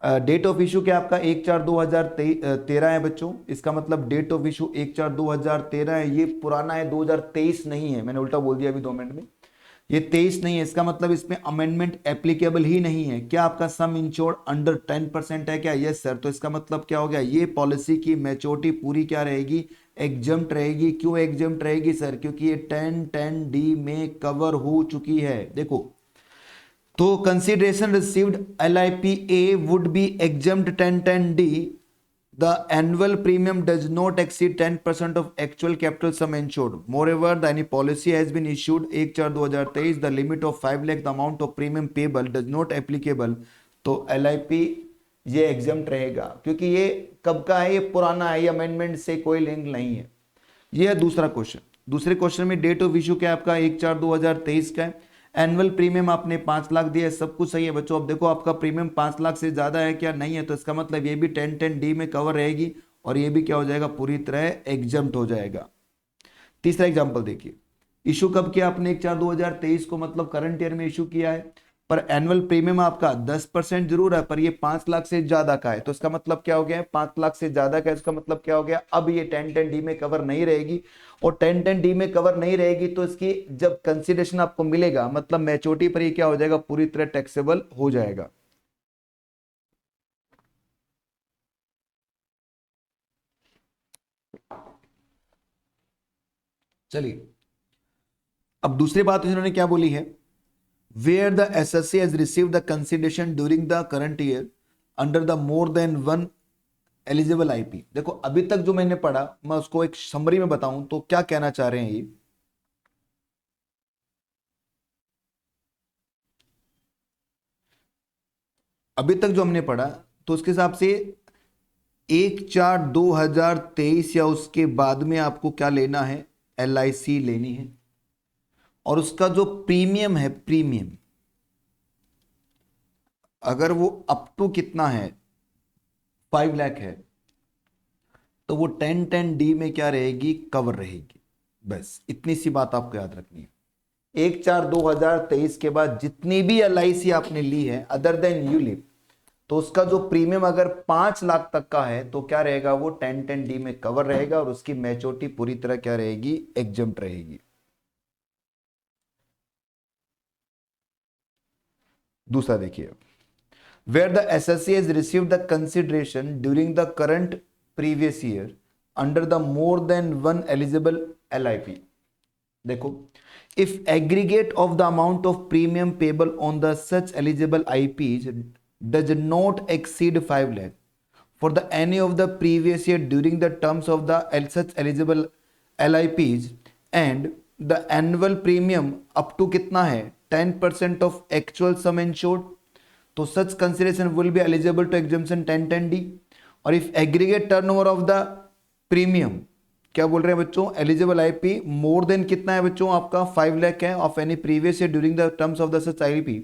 डेट ऑफ इशू क्या आपका 1/4/2013 है बच्चों, इसका मतलब डेट ऑफ इशू 1/4/2013 है, ये पुराना है, 2023 नहीं है, मैंने उल्टा बोल दिया अभी 2 मिनट में, ये 23 नहीं है, इसका मतलब इसमें अमेंडमेंट एप्लीकेबल ही नहीं है। क्या आपका सम इंश्योर्ड अंडर 10% है क्या, यस सर, तो इसका मतलब क्या हो गया, ये पॉलिसी की मैच्योरिटी पूरी क्या रहेगी, एग्जम्प्ट रहेगी। क्यों एग्जम्प्ट रहेगी सर, क्योंकि ये 1010D में कवर हो चुकी है। देखो तो consideration received LIPA would be exempt 1010D. The annual premium does not exceed 10% of actual capital sum insured. Moreover, the any policy has been issued 1/4/2023. The limit of 5 lakh the amount of premium payable does not applicable. तो LIP ये exempt रहेगा क्योंकि ये कब का है, ये पुराना है, ये अमेंडमेंट से कोई लिंक नहीं है। ये है दूसरा क्वेश्चन। दूसरे क्वेश्चन में डेट ऑफ इशू क्या आपका 1/4/2023 का है, एनुअल प्रीमियम आपने 5 लाख दिया है, सब कुछ सही है बच्चों। अब देखो आपका प्रीमियम 5 लाख से ज्यादा है क्या, नहीं है, तो इसका मतलब ये भी 1010D में कवर रहेगी और ये भी क्या हो जाएगा, पूरी तरह एग्जम्प्ट हो जाएगा। तीसरा एग्जांपल देखिए, इशू कब किया आपने 1/4/2023 को, मतलब करंट ईयर में इशू किया है, पर एनुअल प्रीमियम आपका 10% जरूर है, पर ये 5 लाख से ज्यादा का है, तो इसका मतलब क्या हो गया, 5 लाख से ज्यादा का, इसका मतलब क्या हो गया, अब ये 1010D में कवर नहीं रहेगी। और 1010D में कवर नहीं रहेगी तो इसकी जब कंसिडरेशन आपको मिलेगा, मतलब मैच्योरिटी पर ये क्या हो जाएगा, पूरी तरह टैक्सेबल हो जाएगा। चलिए अब दूसरी बात इन्होंने क्या बोली है, where the SSC has received the consideration during the current year under the more than one eligible IP। देखो अभी तक जो मैंने पढ़ा मैं उसको एक समरी में बताऊं तो क्या कहना चाह रहे हैं ये, अभी तक जो हमने पढ़ा तो उसके हिसाब से 1/4/2023 या उसके बाद में आपको क्या लेना है, LIC लेनी है, और उसका जो प्रीमियम है, प्रीमियम अगर वो अप टू कितना है 5 लाख है, तो वो 1010D में क्या रहेगी, कवर रहेगी। बस इतनी सी बात आपको याद रखनी है। 1/4/2023 के बाद जितनी भी LIC आपने ली है अदर देन यूलिप, तो उसका जो प्रीमियम अगर 5 लाख तक का है तो क्या रहेगा, वो 1010D में कवर रहेगा और उसकी मैच्योरिटी पूरी तरह क्या रहेगी, एग्जम्प्ट रहेगी। दूसरा देखिए, where the SSC has received the consideration during the current previous year under the more than one eligible LIP। देखो, if aggregate of the amount of premium payable on the such eligible IPs does not exceed 5 lakh for the any of the previous year during the terms of the such eligible LIPs and the annual premium up to कितना है 10% of actual sum insured, तो such consideration will be eligible to exemption 1010D। और if aggregate turnover of the premium, क्या बोल रहे हैं बच्चों, eligible IP more than कितना है बच्चों, आपका 5 लाख है of any previous year during the terms of the such IP,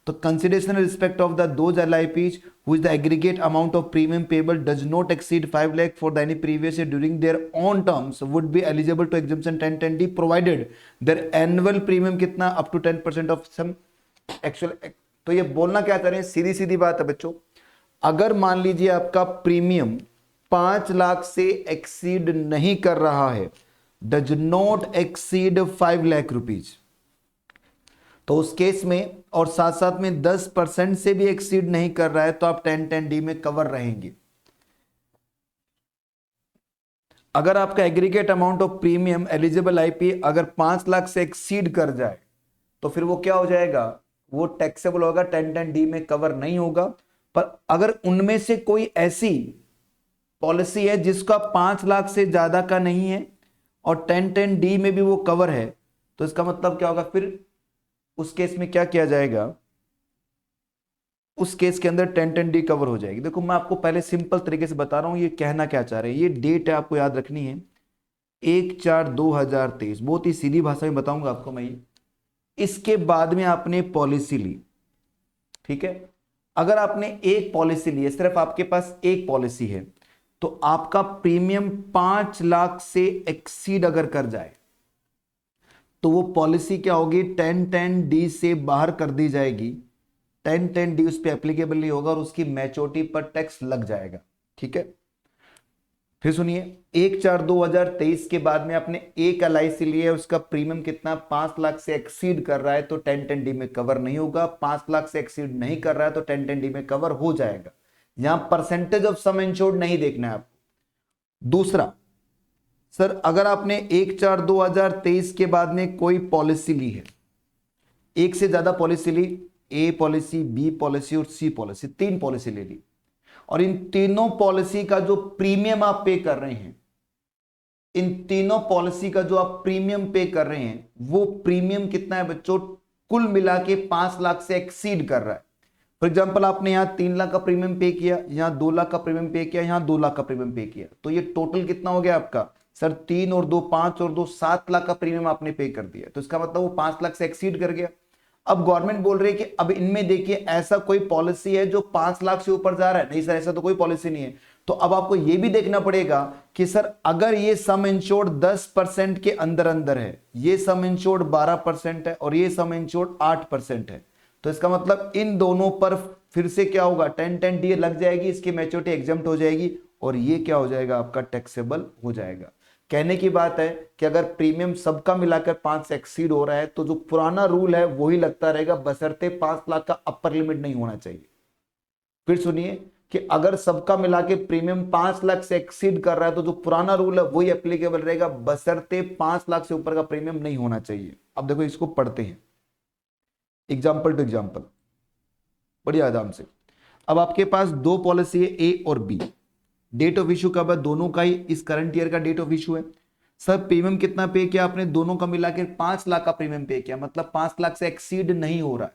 तो consideration respect of the those LIPs which the aggregate amount of premium payable does not exceed 5 lakh for the any previous year during their own terms would be eligible to exemption 1010D provided their annual premium कितना up to 10% of sum actual. तो ये बोलना क्या चाह रहे हैं, सीधी सीधी बात है बच्चों, अगर मान लीजिए आपका प्रीमियम 5 लाख से एक्सीड नहीं कर रहा है, does not exceed 5 lakh rupees, तो उस केस में और साथ साथ में 10% से भी एक्सीड नहीं कर रहा है तो आप 1010D में कवर रहेंगे। अगर आपका aggregate amount of premium eligible IP अगर 5 लाख से एक्सीड कर जाए तो फिर वो क्या हो जाएगा, वो टैक्सेबल होगा, 1010D में कवर नहीं होगा। पर अगर उनमें से कोई ऐसी पॉलिसी है जिसका 5 लाख से ज्यादा का नहीं है और 1010D में भी वो कवर है, तो इसका मतलब क्या होगा, फिर उस केस में क्या किया जाएगा, उस केस के अंदर 1010D कवर हो जाएगी। देखो मैं आपको पहले सिंपल तरीके से बता रहा हूं ये कहना क्या चाह रहे हैं। ये डेट है, आपको याद रखनी है 1/4/2023, बहुत ही सीधी भाषा में बताऊंगा आपको मैं ये। इसके बाद में आपने पॉलिसी ली, ठीक है, अगर आपने एक पॉलिसी ली है, सिर्फ आपके पास एक पॉलिसी है, तो आपका प्रीमियम 5 लाख से एक्सीड अगर कर जाए तो वो पॉलिसी क्या होगी, 1010D से बाहर कर दी जाएगी, 1010D उस पर एप्लीकेबल नहीं होगा और उसकी मैच्योरिटी पर टैक्स लग जाएगा। ठीक है, फिर सुनिए, 1/4/2023 के बाद में आपने एक LIC ली है, उसका प्रीमियम कितना 5 लाख से एक्सीड कर रहा है तो 1010D में कवर नहीं होगा, 5 लाख से एक्सीड नहीं कर रहा है तो 1010D में कवर हो जाएगा। यहां परसेंटेज ऑफ सम इंश्योर्ड नहीं देखना है आपको। दूसरा, सर अगर आपने 1/4/2023 के बाद में कोई पॉलिसी ली है, एक से ज्यादा पॉलिसी ली, A पॉलिसी, B पॉलिसी और C पॉलिसी, 3 पॉलिसी ले ली, और इन तीनों पॉलिसी का जो प्रीमियम आप पे कर रहे हैं, इन तीनों पॉलिसी का जो आप प्रीमियम पे कर रहे हैं वो प्रीमियम कितना है बच्चों, कुल मिला के 5 लाख से एक्सीड कर रहा है। फॉर एग्जाम्पल आपने यहां 3 लाख का प्रीमियम पे किया, यहां 2 लाख का प्रीमियम पे किया, यहां 2 लाख का प्रीमियम पे किया, तो ये टोटल कितना हो गया आपका, सर 3 और 2 5 और 2 7 लाख का प्रीमियम आपने पे कर दिया, तो इसका मतलब वो 5 लाख से एक्सीड कर गया। अब गवर्नमेंट बोल रही है कि अब इनमें देखिए ऐसा कोई पॉलिसी है जो 5 लाख से ऊपर जा रहा है, नहीं सर ऐसा तो कोई पॉलिसी नहीं है। तो अब आपको यह भी देखना पड़ेगा कि सर अगर ये सम इंश्योर्ड 10% के अंदर अंदर है, ये सम इंश्योर्ड 12% है और ये सम इंश्योर्ड 8% है, तो इसका मतलब इन दोनों पर फिर से क्या होगा, 1010D लग जाएगी, इसकी मैच्योरिटी एग्जम्प्ट हो जाएगी और ये क्या हो जाएगा, आपका टैक्सेबल हो जाएगा। कहने की बात है कि अगर प्रीमियम सबका मिलाकर 5 से एक्सीड हो रहा है तो जो पुराना रूल है वही लगता रहेगा, बशर्ते 5 लाख का अपर लिमिट नहीं होना चाहिए। फिर सुनिए कि अगर सबका मिला के प्रीमियम 5 लाख से एक्सीड कर रहा है तो जो पुराना रूल है वही एप्लीकेबल रहेगा, बशर्ते 5 लाख से ऊपर का प्रीमियम नहीं होना चाहिए। अब देखो इसको पढ़ते हैं एग्जाम्पल टू एग्जाम्पल, बढ़िया आराम से। अब आपके पास दो पॉलिसी है A और B, डेट ऑफ इशू कब है, दोनों का ही इस करंट ईयर का डेट ऑफ इशू है। सर प्रीमियम कितना पे किया आपने, दोनों का मिलाकर 5 लाख का प्रीमियम पे किया, मतलब 5 लाख से एक्सीड नहीं हो रहा है।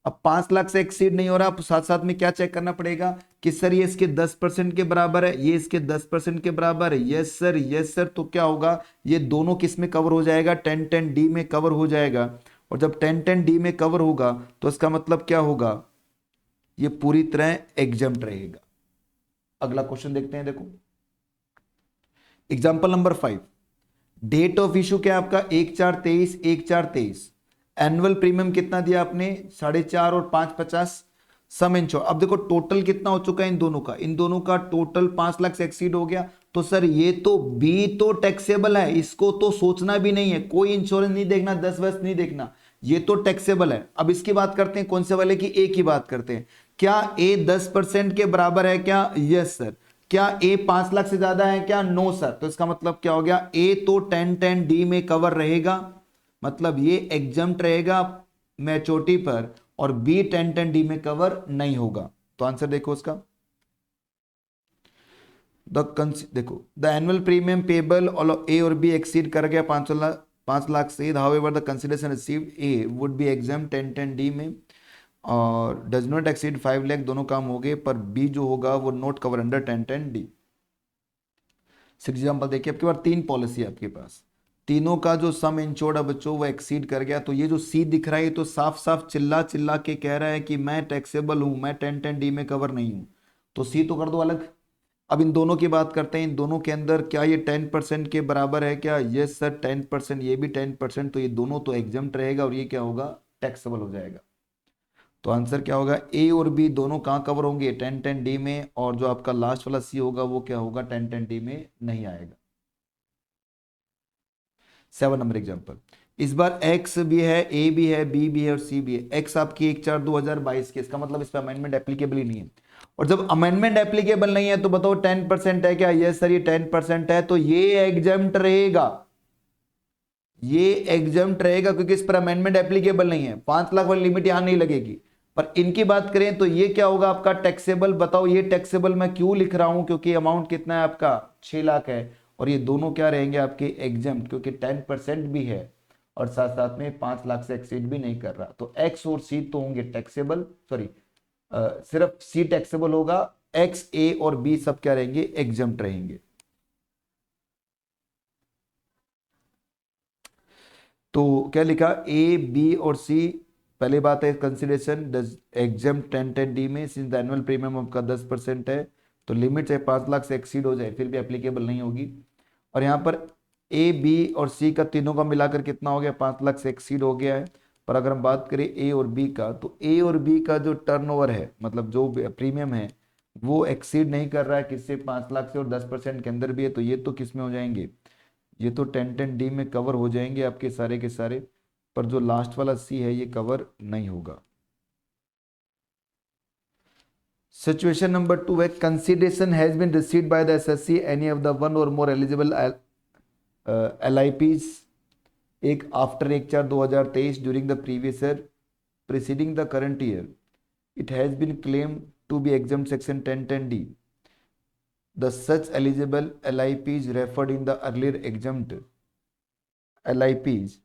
अब 5 लाख से एक्सीड नहीं हो रहा, अब साथ साथ में क्या चेक करना पड़ेगा कि सर ये इसके 10% के बराबर है, ये इसके 10% के बराबर है, यस सर यस सर, तो क्या होगा, ये दोनों किस में कवर हो जाएगा, 1010D में कवर हो जाएगा। और जब 1010D में कवर होगा तो इसका मतलब क्या होगा, ये पूरी तरह एग्जम्प्ट रहेगा। अगला क्वेश्चन देखते हैं, देखो example number 5, date of issue क्या है आपका 1/4/23, 1/4/23। एनुअल प्रीमियम कितना दिया आपने 4.5 और 5.50 सम इंश्योर। अब देखो टोटल कितना हो चुका है इन दोनों का टोटल 5 लाख से एक्सीड हो गया। तो सर ये तो बी तो टैक्सेबल है, इसको तो सोचना भी नहीं है, कोई इंश्योरेंस नहीं देखना, 10 वर्ष नहीं देखना, ये तो टैक्सेबल है। अब इसकी बात करते हैं, कौन से वाले की, ए की बात करते हैं। क्या ए 10% के बराबर है क्या? Yes sir. क्या ए 5 लाख से ज्यादा है क्या? No sir. तो इसका मतलब क्या हो गया, ए तो 1010 डी में कवर रहेगा, मतलब ये एग्जम्प्ट रहेगा मैच्योरिटी पर, और बी 1010 डी में कवर नहीं होगा। तो आंसर देखो उसका, देखो द एनुअल प्रीमियम पेबल ए और बी एक्सीड कर गया 5 लाख से, however the consideration received A would be exam 1010 D में, और डज नॉट एक्सीड 5 लाख, दोनों काम हो गए, पर बी जो होगा वो not cover under 1010 D. Example देखिए, आपके पास 3 पॉलिसी है आपके पास, तीनों का जो सम इंश्योर्ड बच्चों वो एक्सीड कर गया। तो ये जो सी दिख रहा है, ये तो साफ साफ चिल्ला चिल्ला के कह रहा है कि मैं टैक्सेबल हूं, मैं 1010 डी में कवर नहीं हूं, तो सी तो कर दो अलग। अब इन दोनों की बात करते हैं, इन दोनों के अंदर क्या ये 10% के बराबर है क्या? यस सर 10%, ये भी 10%, तो ये दोनों तो एग्जम्प्ट रहेगा और ये क्या होगा, टैक्सेबल हो जाएगा। तो आंसर क्या होगा, ए और बी दोनों कहाँ कवर होंगे, 1010 डी में, और जो आपका लास्ट वाला सी होगा वो क्या होगा, 1010 डी में नहीं आएगा। 7 नंबर एग्जाम्पल, इस बार एक्स भी है, ए भी है, बी भी है और सी भी है। एक्स आपकी 1/4/2022 की, इसका मतलब इस पर अमेंडमेंट एप्लीकेबल ही नहीं है। और जब अमेंडमेंट एप्लीकेबल नहीं है तो बताओ 10% है क्या? यस सर ये 10% है, तो ये एग्जम्प्ट रहेगा, ये एग्जम्प्ट रहेगा क्योंकि इस पर अमेंडमेंट एप्लीकेबल नहीं है, 5 लाख वाली लिमिट यहां नहीं लगेगी। पर इनकी बात करें तो ये क्या होगा आपका, टैक्सेबल। बताओ ये टैक्सेबल मैं क्यों लिख रहा हूं, क्योंकि अमाउंट कितना है आपका 6 लाख है, और ये दोनों क्या रहेंगे आपके एग्जम्प्ट, क्योंकि 10% भी है और साथ साथ में 5 लाख से एक्सीड भी नहीं कर रहा। तो एक्स और सी तो होंगे टैक्सेबल, सॉरी सिर्फ सी टैक्सेबल होगा, एक्स, ए और बी सब क्या रहेंगे, एग्जम्प्ट रहेंगे। तो क्या लिखा, ए बी और सी, पहले बात है कंसिडरेशन डज एग्जम्प्ट 1010 डी में, सिंस द एनुअल प्रीमियम आपका 10% है, तो लिमिट चाहे 5 लाख से एक्सीड हो जाए फिर भी एप्लीकेबल नहीं होगी। और यहाँ पर ए बी और सी का तीनों का मिलाकर कितना हो गया, 5 लाख से एक्सीड हो गया है। पर अगर हम बात करें ए और बी का, तो ए और बी का जो टर्नओवर है, मतलब जो प्रीमियम है, वो एक्सीड नहीं कर रहा है किससे, 5 लाख से, और 10% के अंदर भी है, तो ये तो किस में हो जाएंगे, ये तो 1010 डी में कवर हो जाएंगे आपके सारे के सारे। पर जो लास्ट वाला सी है ये कवर नहीं होगा। सिचुएशन नंबर 2 है, consideration has been received by the SSC any of the one or more eligible LIPs एक after 1/4/2023 during the previous year preceding the current year, it has been claimed to be exempt section 1010D. The such eligible LIPs referred in the earlier exempt LIPs,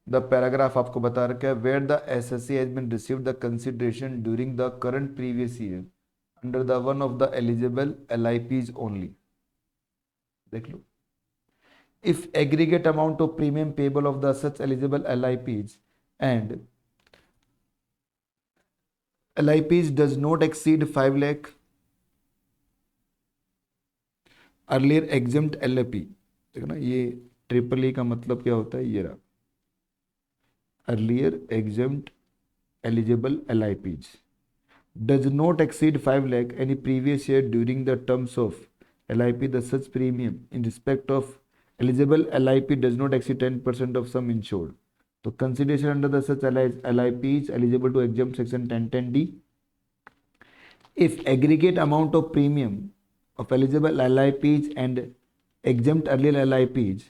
the paragraph आपको बता रखा है, where the SSC has been received the consideration during the current previous year under the one of the eligible LIPs only. देख लो, if aggregate amount of premium payable of the such eligible LIPs and LIPs does not exceed 5 lakh earlier exempt LIP, देखो ना ये triple E का मतलब क्या होता है, ये रहा earlier exempt eligible LIPs does not exceed 5 lakh any previous year during the terms of LIP, the such premium in respect of eligible LIP does not exceed 10% of sum insured. तो consideration under the such LIP is eligible to exempt section 1010D if aggregate amount of premium of eligible LIPs and exempt earlier LIPs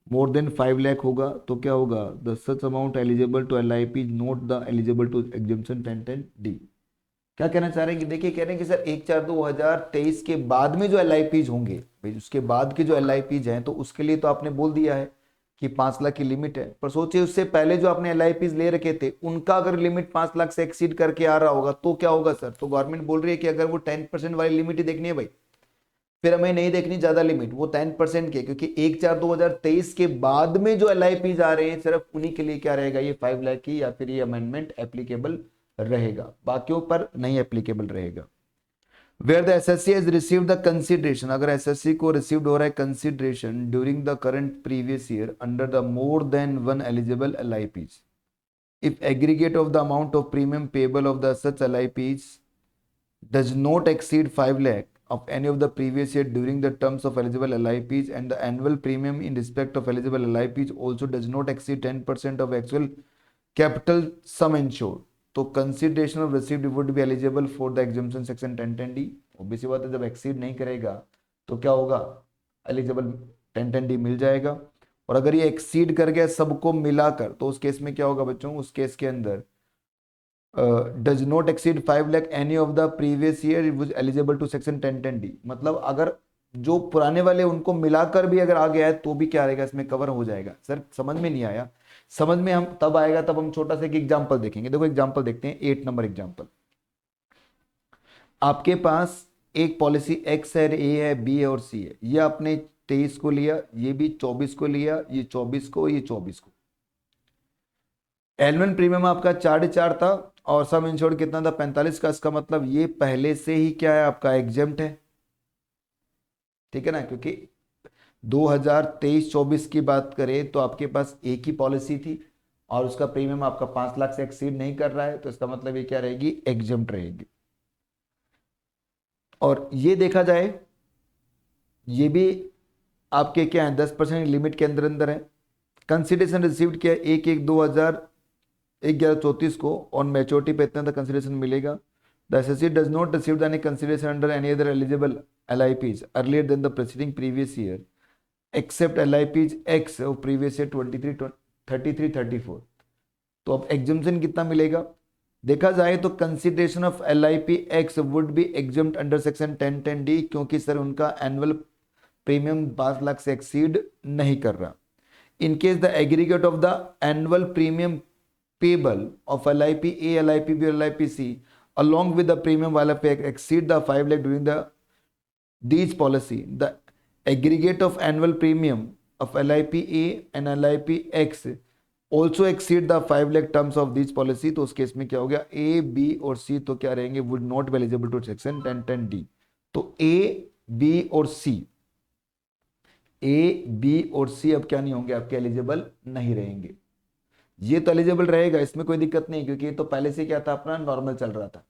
more than 5 lakh होगा, तो क्या होगा, the such amount eligible to LIP is not the eligible to exemption 1010D। क्या कहना चाह रहे हैं कि देखिए, कह रहे हैं कि सर 1/4/2023 के बाद में जो LIPs होंगे भाई, उसके बाद के जो LIPs हैं, तो उसके लिए तो आपने बोल दिया है कि 5 लाख की लिमिट है, पर सोचिए उससे पहले जो आपने LIPs ले रखे थे उनका अगर लिमिट 5 लाख से एक्सीड करके आ रहा होगा तो क्या होगा सर। तो गवर्नमेंट बोल रही है कि अगर वो 10% वाली लिमिट ही देखनी है भाई, फिर हमें नहीं देखनी ज्यादा लिमिट, वो 10% के, क्योंकि 1/4/2023 के बाद में जो LIPs आ रहे हैं सिर्फ उन्हीं के लिए क्या रहेगा, ये 5 लाख की, या फिर ये अमेंडमेंट एप्लीकेबल रहेगा, बाकियों पर नहीं एप्लीकेबल रहेगा। Where the SSC has received the consideration, अगर एसएससी को रिसीव्ड हो रहा है consideration during the current previous year under the more than one eligible LIPs, if aggregate of the amount of premium payable of the such LIPs does not exceed 5 lakh of any of the previous year during the terms of eligible LIPs, and the annual premium in respect of eligible LIPs also does not exceed 10% of actual capital sum insured, तो consideration of received would be eligible for the exemption section 1010D। obvious बात है, जब exceed नहीं करेगा तो क्या होगा, eligible 1010D मिल जाएगा। और अगर ये एक्सीड कर गया सबको मिलाकर तो उस केस में क्या होगा बच्चों, उस केस के अंदर does not exceed 5 lakh any of the previous year it was eligible to section 1010D, मतलब अगर जो पुराने वाले उनको मिलाकर भी अगर आ गया है तो भी क्या रहेगा, इसमें कवर हो जाएगा। सर समझ में नहीं आया, समझ में हम तब आएगा तब हम छोटा सा एक एग्जांपल देखेंगे। देखो एग्जांपल देखते हैं, 8 नंबर एग्जांपल। आपके पास एक पॉलिसी एक्स है, ए है, बी है और सी है। ये आपने 23 को लिया, ये भी 24 को लिया, ये 24 को, ये 24 को। एनुअल प्रीमियम आपका 4.4 था और सम इंश्योर्ड कितना था, 45 का। इसका मतलब ये पहले से ही क्या है, आपका एग्जेम्प्ट है, ठीक है ना, क्योंकि 2023-24 की बात करें तो आपके पास एक ही पॉलिसी थी और उसका प्रीमियम आपका 5 लाख से एक्सीड नहीं कर रहा है, तो इसका मतलब ये क्या रहेगी, एग्जेम्प्ट रहेगी। और ये देखा जाए, ये भी आपके क्या है, 10% लिमिट के अंदर अंदर है। कंसिडरेशन रिसीव्ड किया 1/1/2001 को, ऑन मैच्योरिटी पे इतना कंसिडरेशन मिलेगा। The SSC does not receive any consideration under any other eligible LIPs earlier than the preceding previous year except LIPs X of previous year 23-33-34। तो अब एग्जम्पशन कितना मिलेगा, देखा जाए तो consideration of LIP X would be exempt under section 1010D, क्योंकि sir उनका annual premium 5 lakh से एक्सीड नहीं कर रहा। In case the aggregate of the annual premium payable of LIP A, LIP B or LIP C along with the premium LIP exceed the 5 lakh during the these policy, the aggregate of annual premium of LIP A and LIP X also exceed the 5 lakh terms of these policy, तो उस case में क्या हो गया, A, B और C तो क्या रहेंगे, would not be eligible to section 1010D। तो A, B और C, ए बी और सी अब क्या नहीं होंगे, आपके एलिजिबल नहीं रहेंगे। ये तो एलिजिबल रहेगा, इसमें कोई दिक्कत नहीं, क्योंकि ये तो पहले से क्या था, अपना नॉर्मल चल रहा था।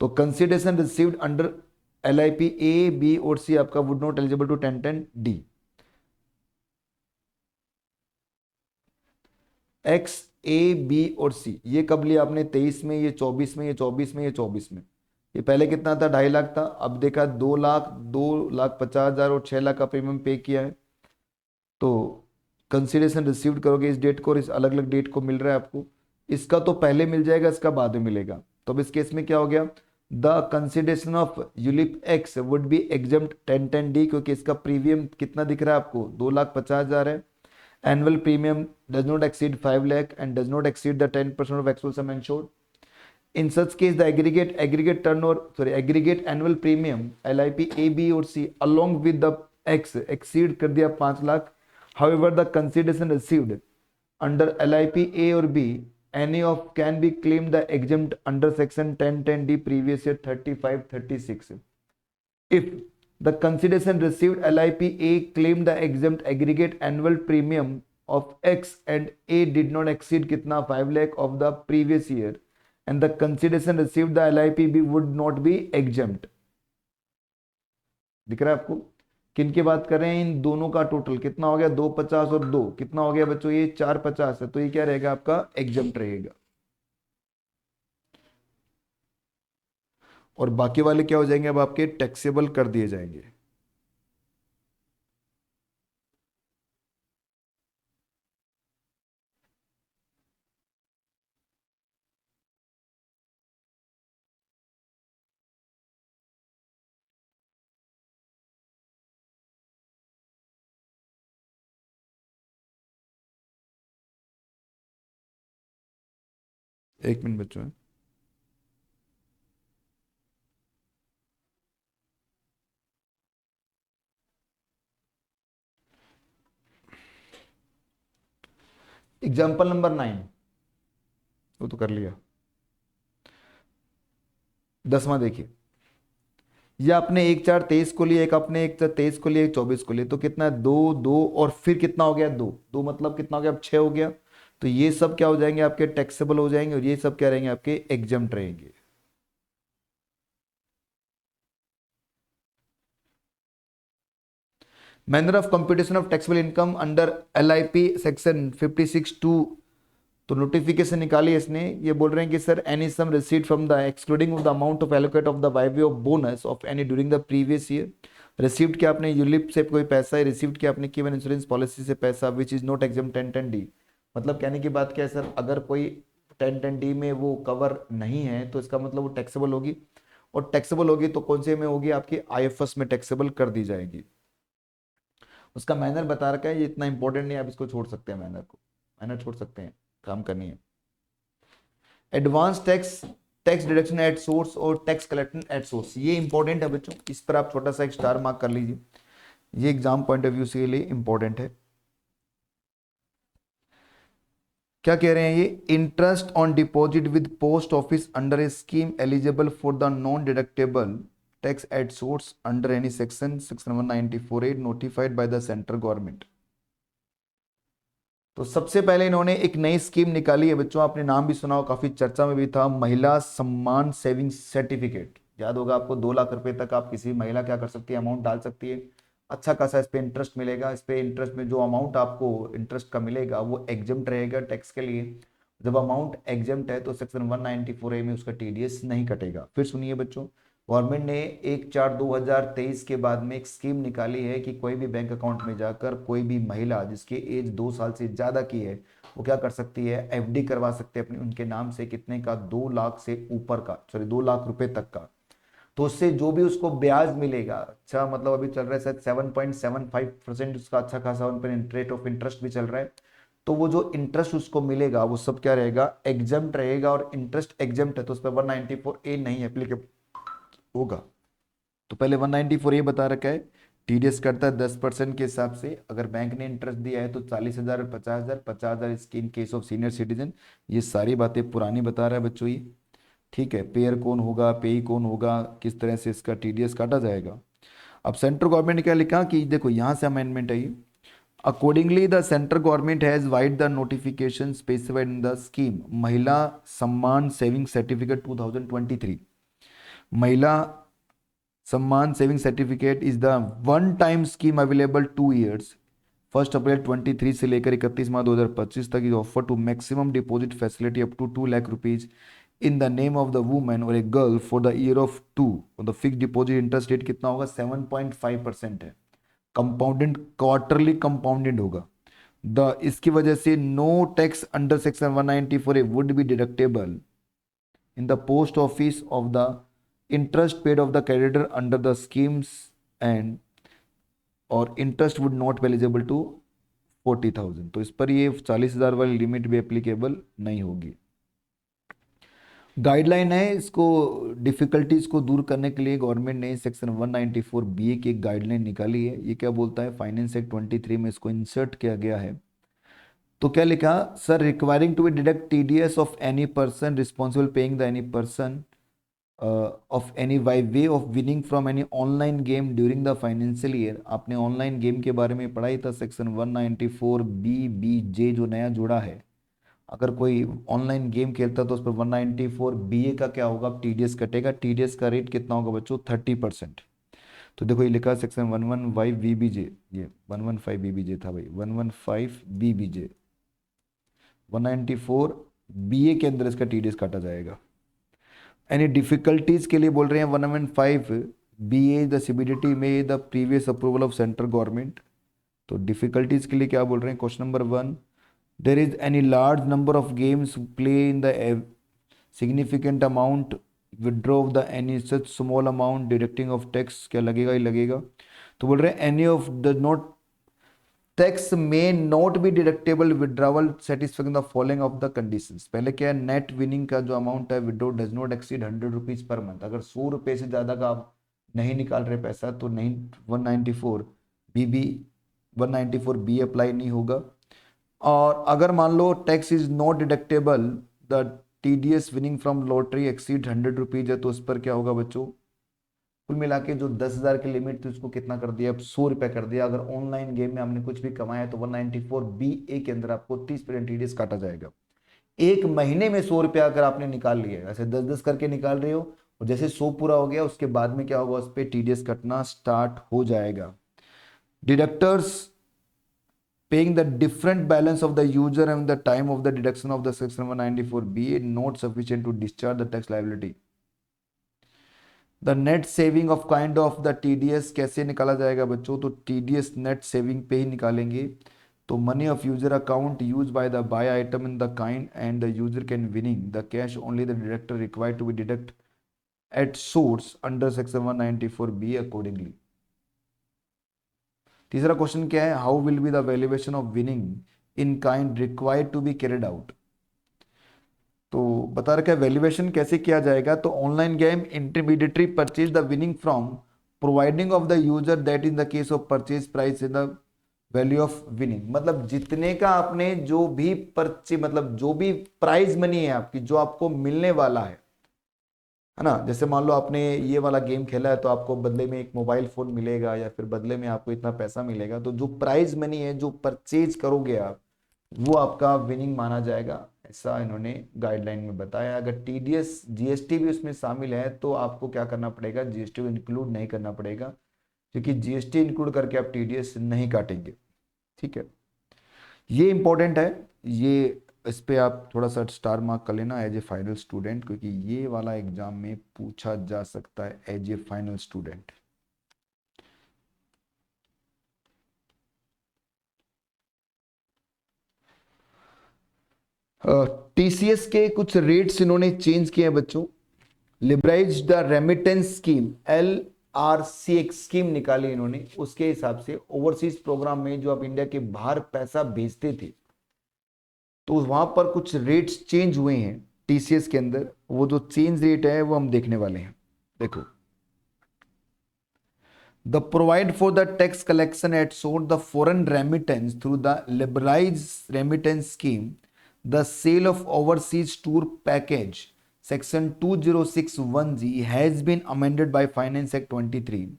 तो consideration received under LIP A B और सी आपका would not eligible to 1010D। X, A, B और सी ये कब लिया आपने, 23 में, ये 24 में, ये 24 में, ये 24 में। ये पहले कितना था, 2.5 लाख था, अब देखा 2 लाख, 2,50,000 और 6 लाख का प्रीमियम पे किया है। तो कंसिडरेशन रिसीव्ड करोगे इस डेट को और इस अलग अलग डेट को मिल रहा है आपको, इसका तो पहले मिल जाएगा, इसका बाद में मिलेगा। तो अब इस केस में क्या हो गया, the consideration of ULIP x would be exempt 1010D, क्योंकि इसका प्रीमियम कितना दिख रहा है आपको, 2,50,000 है। Annual premium does not exceed 5 lakh and does not exceed the 10% of actual some insured. In such case, the aggregate annual premium LIP A, B और C along with the X exceed कर दिया 5 lakh. However, the consideration received under LIP A or B, any of can be claimed the exempt under section 1010D previous year 35-36। If the consideration received LIP A claimed the exempt aggregate annual premium of X and A did not exceed कितना 5 lakh of the previous year and the consideration received the LIPB would not be exempt। दिख रहा है आपको, किन की बात कर रहे हैं, इन दोनों का टोटल कितना हो गया, 250 और 2 कितना हो गया बच्चों, ये 450 है, तो ये क्या रहेगा आपका, एग्जेम्प्ट रहेगा। और बाकी वाले क्या हो जाएंगे, अब आपके टैक्सेबल कर दिए जाएंगे। एक मिनट बच्चों, एग्जाम्पल नंबर 9 वो तो कर लिया। 10वां देखिए, ये आपने 1/4 23 को लिया, एक आपने 1/4 23 को लिया, एक 24 को लिया, तो कितना है, 2 2 और फिर कितना हो गया, 2 2 मतलब कितना हो गया, अब 6 हो गया। तो ये सब क्या हो जाएंगे, आपके टैक्सेबल हो जाएंगे, और ये सब क्या रहेंगे, आपके एग्जम्प्ट रहेंगे। Manner of computation of taxable income under LIP section 56(2), तो नोटिफिकेशन निकाली है इसने। ये बोल रहे हैं कि sir any sum received from the excluding of the amount of allocate of the by way of bonus of any during the previous year. Received किया आपने यूलिप से कोई पैसा है, रिसीव्ड किया आपने कीवन इंश्योरेंस पॉलिसी से पैसा which is not exam 1010D। मतलब कहने की बात क्या है सर, अगर कोई 1010D में वो कवर नहीं है तो इसका मतलब वो टैक्सेबल होगी, और टैक्सेबल होगी तो कौन से में होगी, आपकी IFS में टैक्सेबल कर दी जाएगी। उसका मैनर बता रखा है, ये इतना इंपॉर्टेंट नहीं है, आप इसको छोड़ सकते हैं, मैनर को, मैनर छोड़ सकते हैं, काम करनी है। Advance tax, tax deduction at source और टैक्स कलेक्शन एट सोर्स, ये इंपॉर्टेंट है बच्चों, इस पर आप छोटा सा एक स्टार मार्क कर लीजिए, ये एग्जाम पॉइंट ऑफ व्यू से लिए इंपॉर्टेंट है। क्या कह रहे हैं ये, interest on deposit with post office under A scheme eligible for the non deductible tax at source under any section 194(8) notified by the central government. तो सबसे पहले इन्होंने एक नई स्कीम निकाली है बच्चों, आपने नाम भी सुना हो, काफी चर्चा में भी था, महिला सम्मान सेविंग सर्टिफिकेट। याद होगा आपको, 2 लाख रुपए तक आप किसी महिला क्या कर सकती है, अमाउंट डाल सकती है, अच्छा खासा इस पे इंटरेस्ट मिलेगा। इस पे इंटरेस्ट में जो अमाउंट आपको इंटरेस्ट का मिलेगा वो एग्जम्प्ट रहेगा टैक्स के लिए। जब अमाउंट एग्जम्प्ट है तो सेक्शन 194A में उसका TDS नहीं कटेगा। फिर सुनिए बच्चों, गवर्नमेंट ने 1/4/2023 के बाद में एक स्कीम निकाली है कि कोई भी बैंक अकाउंट में जाकर कोई भी महिला जिसकी एज 2 साल से ज्यादा की है वो क्या कर सकती है, FD करवा सकते हैं अपने उनके नाम से, कितने का, 2 लाख से ऊपर का, सॉरी 2 लाख रुपए तक का। तो उससे जो भी उसको ब्याज मिलेगा, अच्छा मतलब अभी चल रहा है शायद 7.75% उसका अच्छा खासा उन पर रेट ऑफ इंटरेस्ट भी चल रहा है। तो वो जो इंटरेस्ट उसको मिलेगा वो सब क्या रहेगा, एग्जम्प्ट रहेगा, और इंटरेस्ट एग्जम्प्ट है तो उस पर 194A नहीं एप्लीकेबल होगा। तो पहले 194A बता रखा है, TDS करता है 10% के हिसाब से, अगर बैंक ने इंटरेस्ट दिया है तो 40,000, 50,000, 50,000 इसकी in case of senior citizen. ये सारी बातें पुरानी बता रहा है बच्चों ये, ठीक है। पेयर कौन होगा, पेई कौन होगा, किस तरह से इसका TDS काटा जाएगा। अब सेंट्रल गवर्नमेंट ने क्या लिखा कि देखो यहाँ से अमेंडमेंट है ये, accordingly the central government has vide the notification specified in the scheme Mahila Samman saving certificate 2023। Mahila Samman saving certificate is the one time scheme available 2 years, 1 अप्रैल 23 से लेकर 31 मार्च 2025 तक, is offer to maximum deposit facility up to 2 lakh rupees in the name of the women और a girl for the year of 2। और the fix deposit interest rate कितना होगा, 7.5% है, कंपाउंडेड, क्वार्टरली कंपाउंडेड होगा। द इसकी वजह से no tax under section 194A would be deductible in the post office of the interest paid of the creditor under the schemes, and और interest would not be eligible to 40,000। तो इस पर ये 40,000 वाली लिमिट भी एप्लीकेबल नहीं होगी। Guideline है, इसको डिफिकल्टीज को दूर करने के लिए गवर्नमेंट ने सेक्शन 194BA की एक गाइडलाइन निकाली है। ये क्या बोलता है, फाइनेंस एक्ट 23 में इसको इंसर्ट किया गया है। तो क्या लिखा, sir requiring to be deduct TDS of any person responsible paying the any person of any by way of winning from any online game during the financial year. आपने online game के बारे में पढ़ा ही था, सेक्शन 194BBJ जो नया जुड़ा है, अगर कोई ऑनलाइन गेम खेलता तो उस पर 194BA का क्या होगा, TDS कटेगा। TDS का रेट कितना होगा बच्चों, 30%। तो देखो ये लिखा सेक्शन 115BBJ, ये 115BBJ था भाई, 115BBJ 194BA के अंदर इसका TDS काटा जाएगा। एनी डिफिकल्टीज के लिए बोल रहे हैं 115BA द CBDT में the previous approval of central government. तो डिफिकल्टीज के लिए क्या बोल रहे हैं, question number 1, there is any large number of games play in the significant amount withdraw of the any such small amount deducting of tax, क्या लगेगा, ही लगेगा। तो बोल रहे हैं any of the not tax में not be deductible withdrawal satisfying the following of the conditions. पहले क्या है, नेट विनिंग का जो अमाउंट है withdraw does not exceed 100 rupees per month. अगर 100 रुपये से ज्यादा का आप नहीं निकाल रहे पैसा तो नहीं 194BB 194B अप्लाई नहीं होगा। और अगर मान लो tax is not deductible, the TDS winning from lottery exceed 100 rupees है, तो उस पर क्या होगा बच्चों, कुल मिला के जो 10,000 की लिमिट थी उसको कितना कर दिया, अब 100 रुपये कर दिया। अगर ऑनलाइन गेम में हमने कुछ भी कमाया तो 194 BA के अंदर आपको 30% टीडीएस काटा जाएगा। एक महीने में 100 रुपया अगर आपने निकाल लिया, ऐसे 10-10 करके निकाल रहे हो, और जैसे 100 पूरा हो गया उसके बाद में क्या होगा, उस पर टीडीएस कटना स्टार्ट हो जाएगा। डिडक्टर्स paying the different balance of the user and the time of the deduction of the section 194BA not sufficient to discharge the tax liability. The net saving of kind of the TDS कैसे निकाला जाएगा बच्चों, तो TDS net saving पे ही निकालेंगे। तो money of user account used by the buy item in the kind and the user can winning the cash only the deductor required to be deduct at source under section 194B accordingly. तीसरा question क्या है, how will be the valuation of winning in kind required to be carried out. तो बता रखा है valuation कैसे किया जाएगा, तो online game intermediary purchase the winning from providing of the user that in the case of purchase price in the value of winning. मतलब जितने का आपने जो भी परचे, मतलब जो भी प्राइज मनी है आपकी, जो आपको मिलने वाला है ना, जैसे मान लो आपने ये वाला गेम खेला है तो आपको बदले में एक मोबाइल फोन मिलेगा या फिर बदले में आपको इतना पैसा मिलेगा, तो जो प्राइज मनी है जो परचेज करोगे आप, वो आपका विनिंग माना जाएगा, ऐसा इन्होंने गाइडलाइन में बताया। अगर टीडीएस जीएसटी भी उसमें शामिल है तो आपको क्या करना पड़ेगा, जीएसटी को इंक्लूड नहीं करना पड़ेगा, क्योंकि जीएसटी इंक्लूड करके आप टीडीएस नहीं काटेंगे। ठीक है, ये इंपॉर्टेंट है, ये इस पे आप थोड़ा सा स्टार मार्क कर लेना एज ए फाइनल स्टूडेंट, क्योंकि ये वाला एग्जाम में पूछा जा सकता है as a final student. TCS के कुछ रेट्स इन्होंने चेंज किए हैं बच्चों। Liberalise the remittance scheme, LRC एक स्कीम निकाली इन्होंने, उसके हिसाब से ओवरसीज प्रोग्राम में जो आप इंडिया के बाहर पैसा भेजते थे तो वहां पर कुछ रेट्स चेंज हुए हैं टीसीएस के अंदर। वो जो चेंज रेट है वो हम देखने वाले हैं। देखो, the provide for the tax collection at source the foreign remittance through the liberalised remittance scheme, the sale of overseas tour package section 2061G has been amended by Finance Act 23.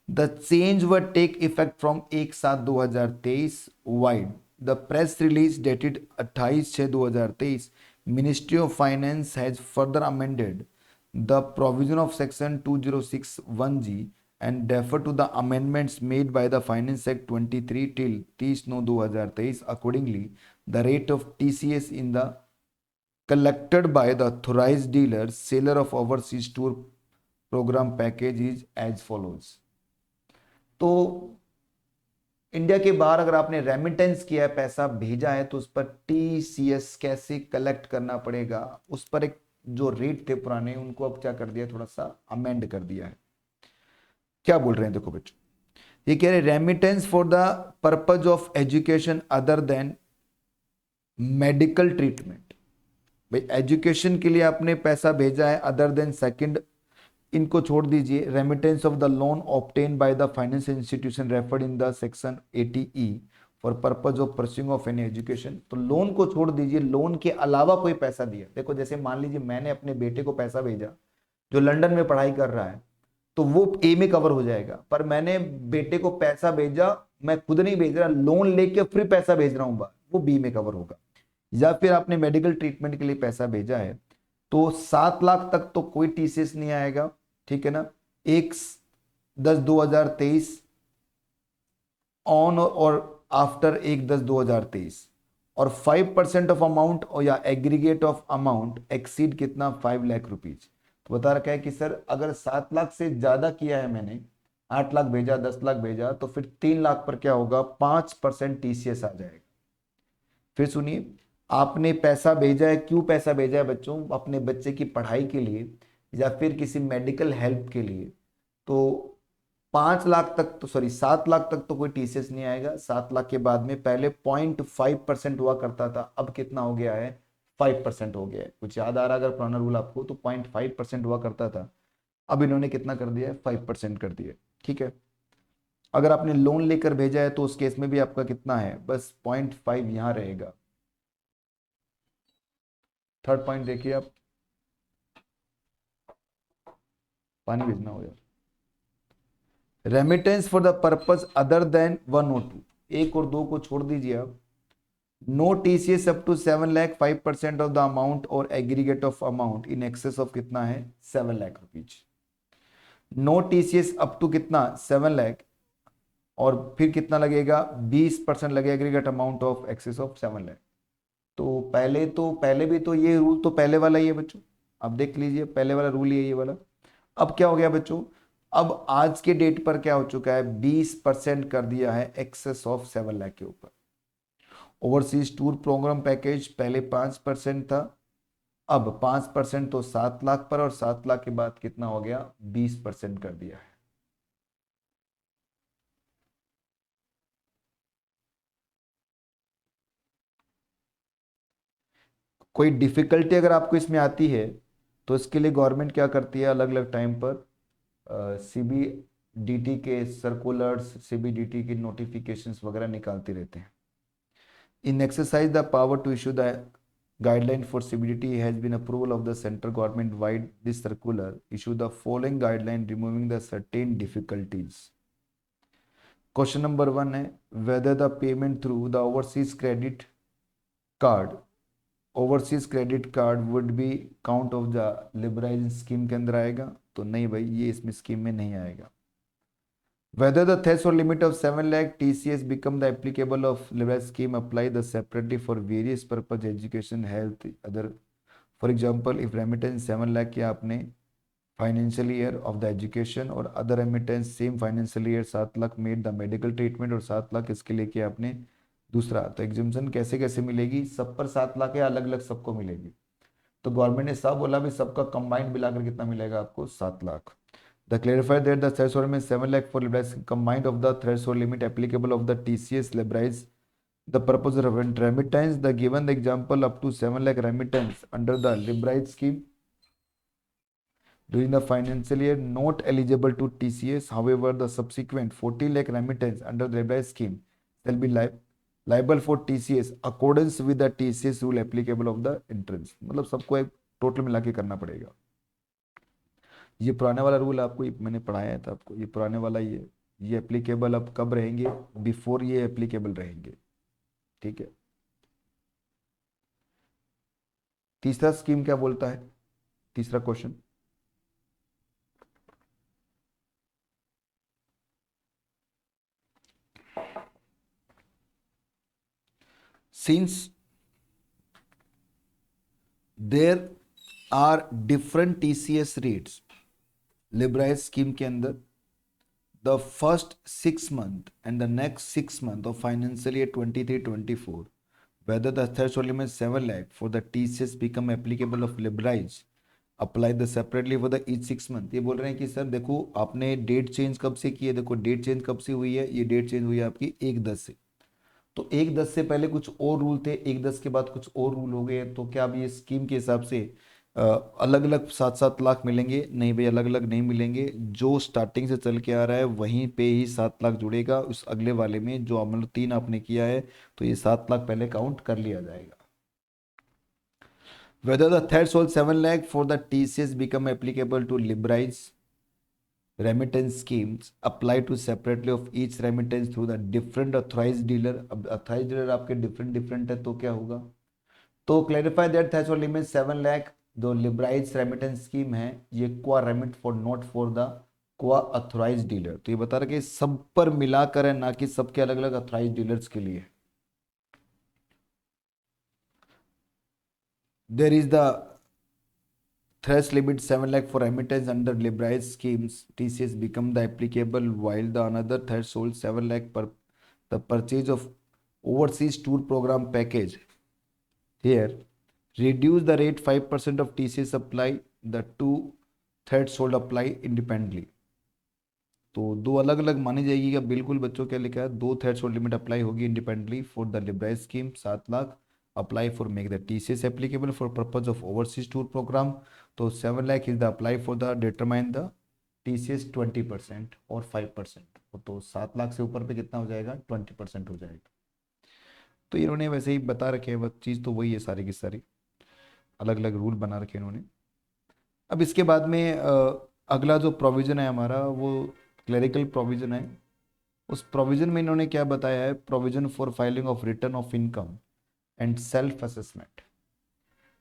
The change will take effect from 1/7/2023 wide. The press release dated 28/6/2023, Ministry of Finance has further amended the provision of section 2061G and defer to the amendments made by the Finance Act 23 till 30/9/2023. Accordingly, the rate of TCS in the collected by the authorized dealer seller of overseas tour program package is as follows. तो India के बाहर अगर आपने remittance किया है, पैसा भेजा है, तो उस पर टीसीएस कैसे कलेक्ट करना पड़ेगा, उस पर एक जो रेट थे पुराने उनको अब क्या कर दिया, थोड़ा सा अमेंड कर दिया है। क्या बोल रहे हैं देखो बच्चों, ये कह रहे remittance for the purpose of education other than medical treatment. भाई एजुकेशन के लिए आपने पैसा भेजा है अदर देन सेकंड, इनको छोड़ दीजिए। Remittance of the loan obtain by the financial institution referred in the section 80E for purpose of pursuing of any education, तो लोन को छोड़ दीजिए, लोन के अलावा कोई पैसा दिया। देखो जैसे मान लीजिए मैंने अपने बेटे को पैसा भेजा जो लंदन में पढ़ाई कर रहा है, तो वो ए में कवर हो जाएगा, पर मैंने बेटे को पैसा भेजा, मैं खुद नहीं भेज रहा, लोन लेके फ्री पैसा भेज रहा हूं, वो बी में कवर होगा। या फिर आपने मेडिकल ट्रीटमेंट के लिए पैसा भेजा है तो 7 लाख तक तो कोई टीसीएस नहीं आएगा, ठीक है ना। 1/10/2023 ऑन और आफ्टर 1/10/2023, और 5% ऑफ अमाउंट और या एग्रीगेट ऑफ अमाउंट एक्सीड कितना 5 लाख रुपीज। तो बता रखा है कि सर अगर 7 लाख से ज्यादा किया है मैंने, 8 लाख भेजा, 10 लाख भेजा, तो फिर 3 लाख पर क्या होगा, 5% टीसीएस आ जाएगा। फिर सुनिए, आपने पैसा भेजा है, क्यों पैसा भेजा है बच्चों, अपने बच्चे की पढ़ाई के लिए या फिर किसी मेडिकल हेल्प के लिए, तो 5 लाख तक तो, सॉरी 7 लाख तक तो कोई टीसीएस नहीं आएगा। 7 लाख के बाद में पहले 0.5% हुआ करता था, अब कितना हो गया है, 5% हो गया है। कुछ याद आ रहा अगर पुराना रूल आपको, तो 0.5% हुआ करता था, अब इन्होंने कितना कर दिया है, 5% कर दिया। ठीक है, अगर आपने लोन लेकर भेजा है तो उस केस में भी आपका कितना है, बस 0.5 यहां रहेगा, थर्ड पॉइंट देखिए आप, पानी भेजना हो यार। Remittance for the purpose other than 1 और 2, एक और दो को छोड़ दीजिए आप। No TCS up to 7 lakh 5% of the amount और aggregate of amount in excess of कितना है 7 lakh rupees. No TCS up to कितना 7 लाख, और फिर कितना लगेगा 20% लगेगा aggregate amount of excess of 7 lakh. तो पहले भी तो ये रूल तो पहले वाला ही है बच्चों, अब देख लीजिए पहले वाला रूल ही है ये वाला। अब क्या हो गया बच्चों, अब आज के डेट पर क्या हो चुका है 20% कर दिया है एक्सेस ऑफ 7 लाख के ऊपर। ओवरसीज टूर प्रोग्राम पैकेज पहले 5% था, अब 5% तो 7 लाख पर, और 7 लाख के बाद कितना हो गया 20% कर दिया है। कोई डिफिकल्टी अगर आपको इसमें आती है तो इसके लिए गवर्नमेंट क्या करती है, अलग अलग टाइम पर सीबीडीटी के सर्कुलर्स, सीबीडीटी की नोटिफिकेशंस वगैरह निकालते रहते हैं। In exercise the power to issue the guideline for CBDT has been approval of the central government wide this circular issue the following guideline removing the certain difficulties. Question number 1 है whether the payment through the card overseas credit card would be count of the liberalized scheme के अंदर आएगा, तो नहीं भाई ये इसमें scheme में नहीं आएगा। Whether the threshold limit of 7 lakh TCS become the applicable of liberalized scheme apply the separately for various purpose education health other। For example if remittance 7 lakh किया आपने financial year of the education, और other remittance same financial year 7 lakh made the medical treatment, और 7 लाख इसके लिए किया आपने दूसरा, तो एग्जाम्शन कैसे कैसे मिलेगी, सब पर 7 लाख या अलग अलग सबको मिलेगी। तो गवर्नमेंट ने सब बोला भी सबका कंबाइंड मिलाकर कितना मिलेगा आपको 7 lakh. The clarify that the threshold में 7 lakh for liberalised combined of the threshold limit applicable of the TCS liberalised the purpose of remittance the given the example up to 7 lakh remittance under the liberalized scheme during the financial year not eligible to TCS, however the subsequent 40 lakh remittance under the liberalized scheme shall be liable for TCS accordance with the TCS rule applicable of the entrance। मतलब सबको एक total मिला के करना पड़ेगा। ये पुराने वाला रूल आपको मैंने पढ़ाया था आपको, ये पुराने वाला ये एप्लीकेबल अब कब रहेंगे, बिफोर ये एप्लीकेबल रहेंगे, ठीक है। तीसरा स्कीम क्या बोलता है, तीसरा question, since there are different TCS rates liberalised scheme के अंदर, the first 6 month and the next 6 month of financial year 23-24 whether the threshold limit 7 lakh for the TCS become applicable of liberalized apply the separately for the each 6 month. ये बोल रहे हैं कि sir देखो आपने date change कब से की है, देखो डेट चेंज कब से हुई है, ये डेट चेंज हुई है आपकी 1/10 से, तो 1/10 से पहले कुछ और रूल थे, 1/10 के बाद कुछ और रूल हो गए, तो क्या अब ये स्कीम के हिसाब से अलग अलग 7-7 लाख मिलेंगे, नहीं भाई अलग अलग नहीं मिलेंगे, जो स्टार्टिंग से चल के आ रहा है वहीं पे ही 7 लाख जुड़ेगा, उस अगले वाले में जो अमल 3 आपने किया है तो ये 7 लाख पहले काउंट कर लिया जाएगा। Whether the threshold 7 lakh for the TCS become applicable to liberalize remittance schemes apply to separately of each remittance through the different authorized dealer। अब authorized dealer आपके different है तो क्या होगा, तो clarify that threshold limit 7 lakh जो liberalized remittance scheme है ये qua remit for not for the qua authorized dealer, तो ये बता रहा कि सब पर मिलाकर है ना कि सबके अलग अलग authorized dealers के लिए। there is the thresh limit 7 lakh for remittance under liberalized schemes TCS become the applicable while the another threshold 7 lakh per the purchase of overseas tour program package here reduce the rate 5% of TCS apply the two threshold apply independently। तो दो अलग अलग मानी जाएगी क्या, बिल्कुल बच्चों क्या लिखा है, दो थ्रेशोल्ड लिमिट अप्लाई होगी independently for the liberalised scheme 7 lakh apply for make the TCS applicable for purpose of overseas tour program, तो 7 lakh is the apply for the determine the TCS 20% और 5%, तो 7 लाख से ऊपर पे कितना हो जाएगा 20% हो जाएगा। तो इन्होंने वैसे ही बता रखे हैं, चीज़ तो वही है सारी की सारी। अलग अलग रूल बना रखे इन्होंने। अब इसके बाद में अगला जो प्रोविज़न है हमारा वो क्लरिकल प्रोविज़न है। उस प्रोविज़न में इन्होंने क्या बताया है, provision for filing of return of income and self assessment.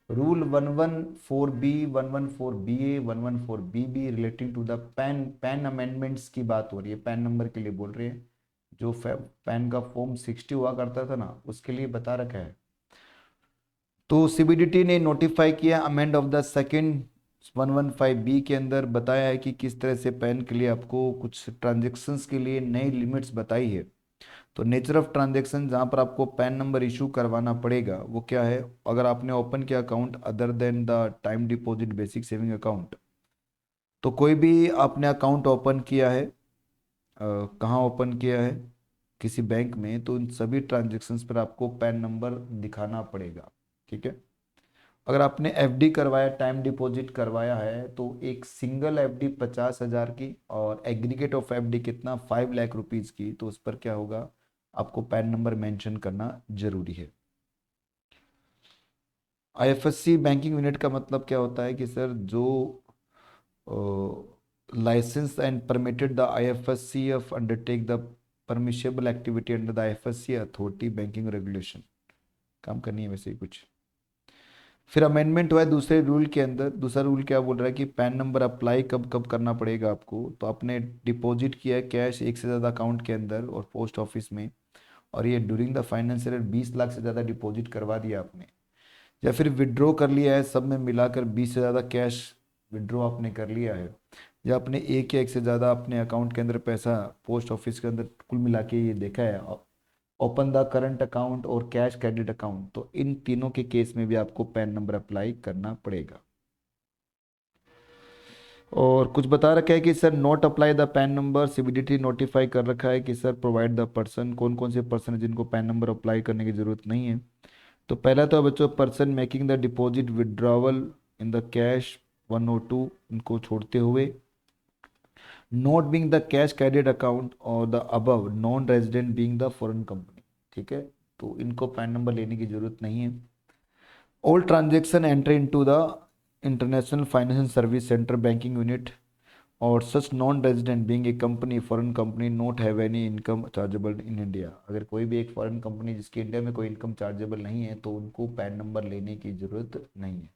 Rule 114B, 114BA, 114BB relating to the PAN amendments की बात हो रही है, पैन नंबर के लिए बोल रहे हैं। जो पैन का फॉर्म 60 हुआ करता था ना, उसके लिए बता रखा है। तो सीबीडीटी ने नोटिफाई किया amend of the second 115B के अंदर बताया है कि किस तरह से पैन के लिए आपको कुछ ट्रांजेक्शन्स के लिए नई लिमिट्स बताई है। तो नेचर ऑफ ट्रांजेक्शन जहाँ पर आपको पैन नंबर इशू करवाना पड़ेगा वो क्या है, अगर आपने ओपन किया account other than the time deposit basic saving account, तो कोई भी आपने अकाउंट ओपन किया है, कहाँ ओपन किया है, किसी बैंक में, तो इन सभी ट्रांजेक्शन्स पर आपको पैन नंबर दिखाना पड़ेगा। ठीक है। अगर आपने एफडी करवाया, टाइम डिपॉजिट करवाया है, तो एक सिंगल एफडी 50,000 की और एग्रीगेट ऑफ एफडी कितना 5 लाख रुपीज की, तो उस पर क्या होगा, आपको पैन नंबर मेंशन करना जरूरी है। आईएफएससी बैंकिंग यूनिट का मतलब क्या होता है कि सर जो licence and permitted the IFSC of undertake the permissible activity under the IFSC authority banking regulation, काम करनी है वैसे ही कुछ। फिर अमेंडमेंट हुआ है दूसरे रूल के अंदर। दूसरा रूल क्या बोल रहा है कि पैन नंबर अप्लाई कब कब करना पड़ेगा आपको, तो आपने डिपॉजिट किया है कैश एक से ज़्यादा अकाउंट के अंदर और पोस्ट ऑफिस में, और ये during the financial year 20 lakh से ज़्यादा डिपॉजिट करवा दिया आपने, या फिर विड्रॉ कर लिया है, सब में मिलाकर 20 से ज़्यादा कैश विड्रॉ आपने कर लिया है, या आपने एक या एक से ज़्यादा अपने अकाउंट के अंदर पैसा पोस्ट ऑफिस के अंदर कुल मिला के ये देखा है, ओपन द करंट अकाउंट और कैश क्रेडिट अकाउंट, तो इन तीनों के केस में भी आपको पैन नंबर अप्लाई करना पड़ेगा। और कुछ बता रखा है कि sir note apply the pan number, CBDT notify कर रखा है कि सर प्रोवाइड द पर्सन, कौन कौन से पर्सन है जिनको पैन नंबर अप्लाई करने की जरूरत नहीं है। तो पहला तो बच्चों person making the deposit withdrawal in the cash 102, इनको छोड़ते हुए, not being the cash credit account और the above non resident being the foreign company. ठीक है, तो इनको पैन नंबर लेने की जरूरत नहीं है। All transaction enter into the international financial service centre banking unit और such non resident being a company foreign company not have any income chargeable in India. अगर कोई भी एक फॉरेन कंपनी जिसकी इंडिया में कोई इनकम चार्जेबल नहीं है, तो उनको पैन नंबर लेने की जरूरत नहीं है।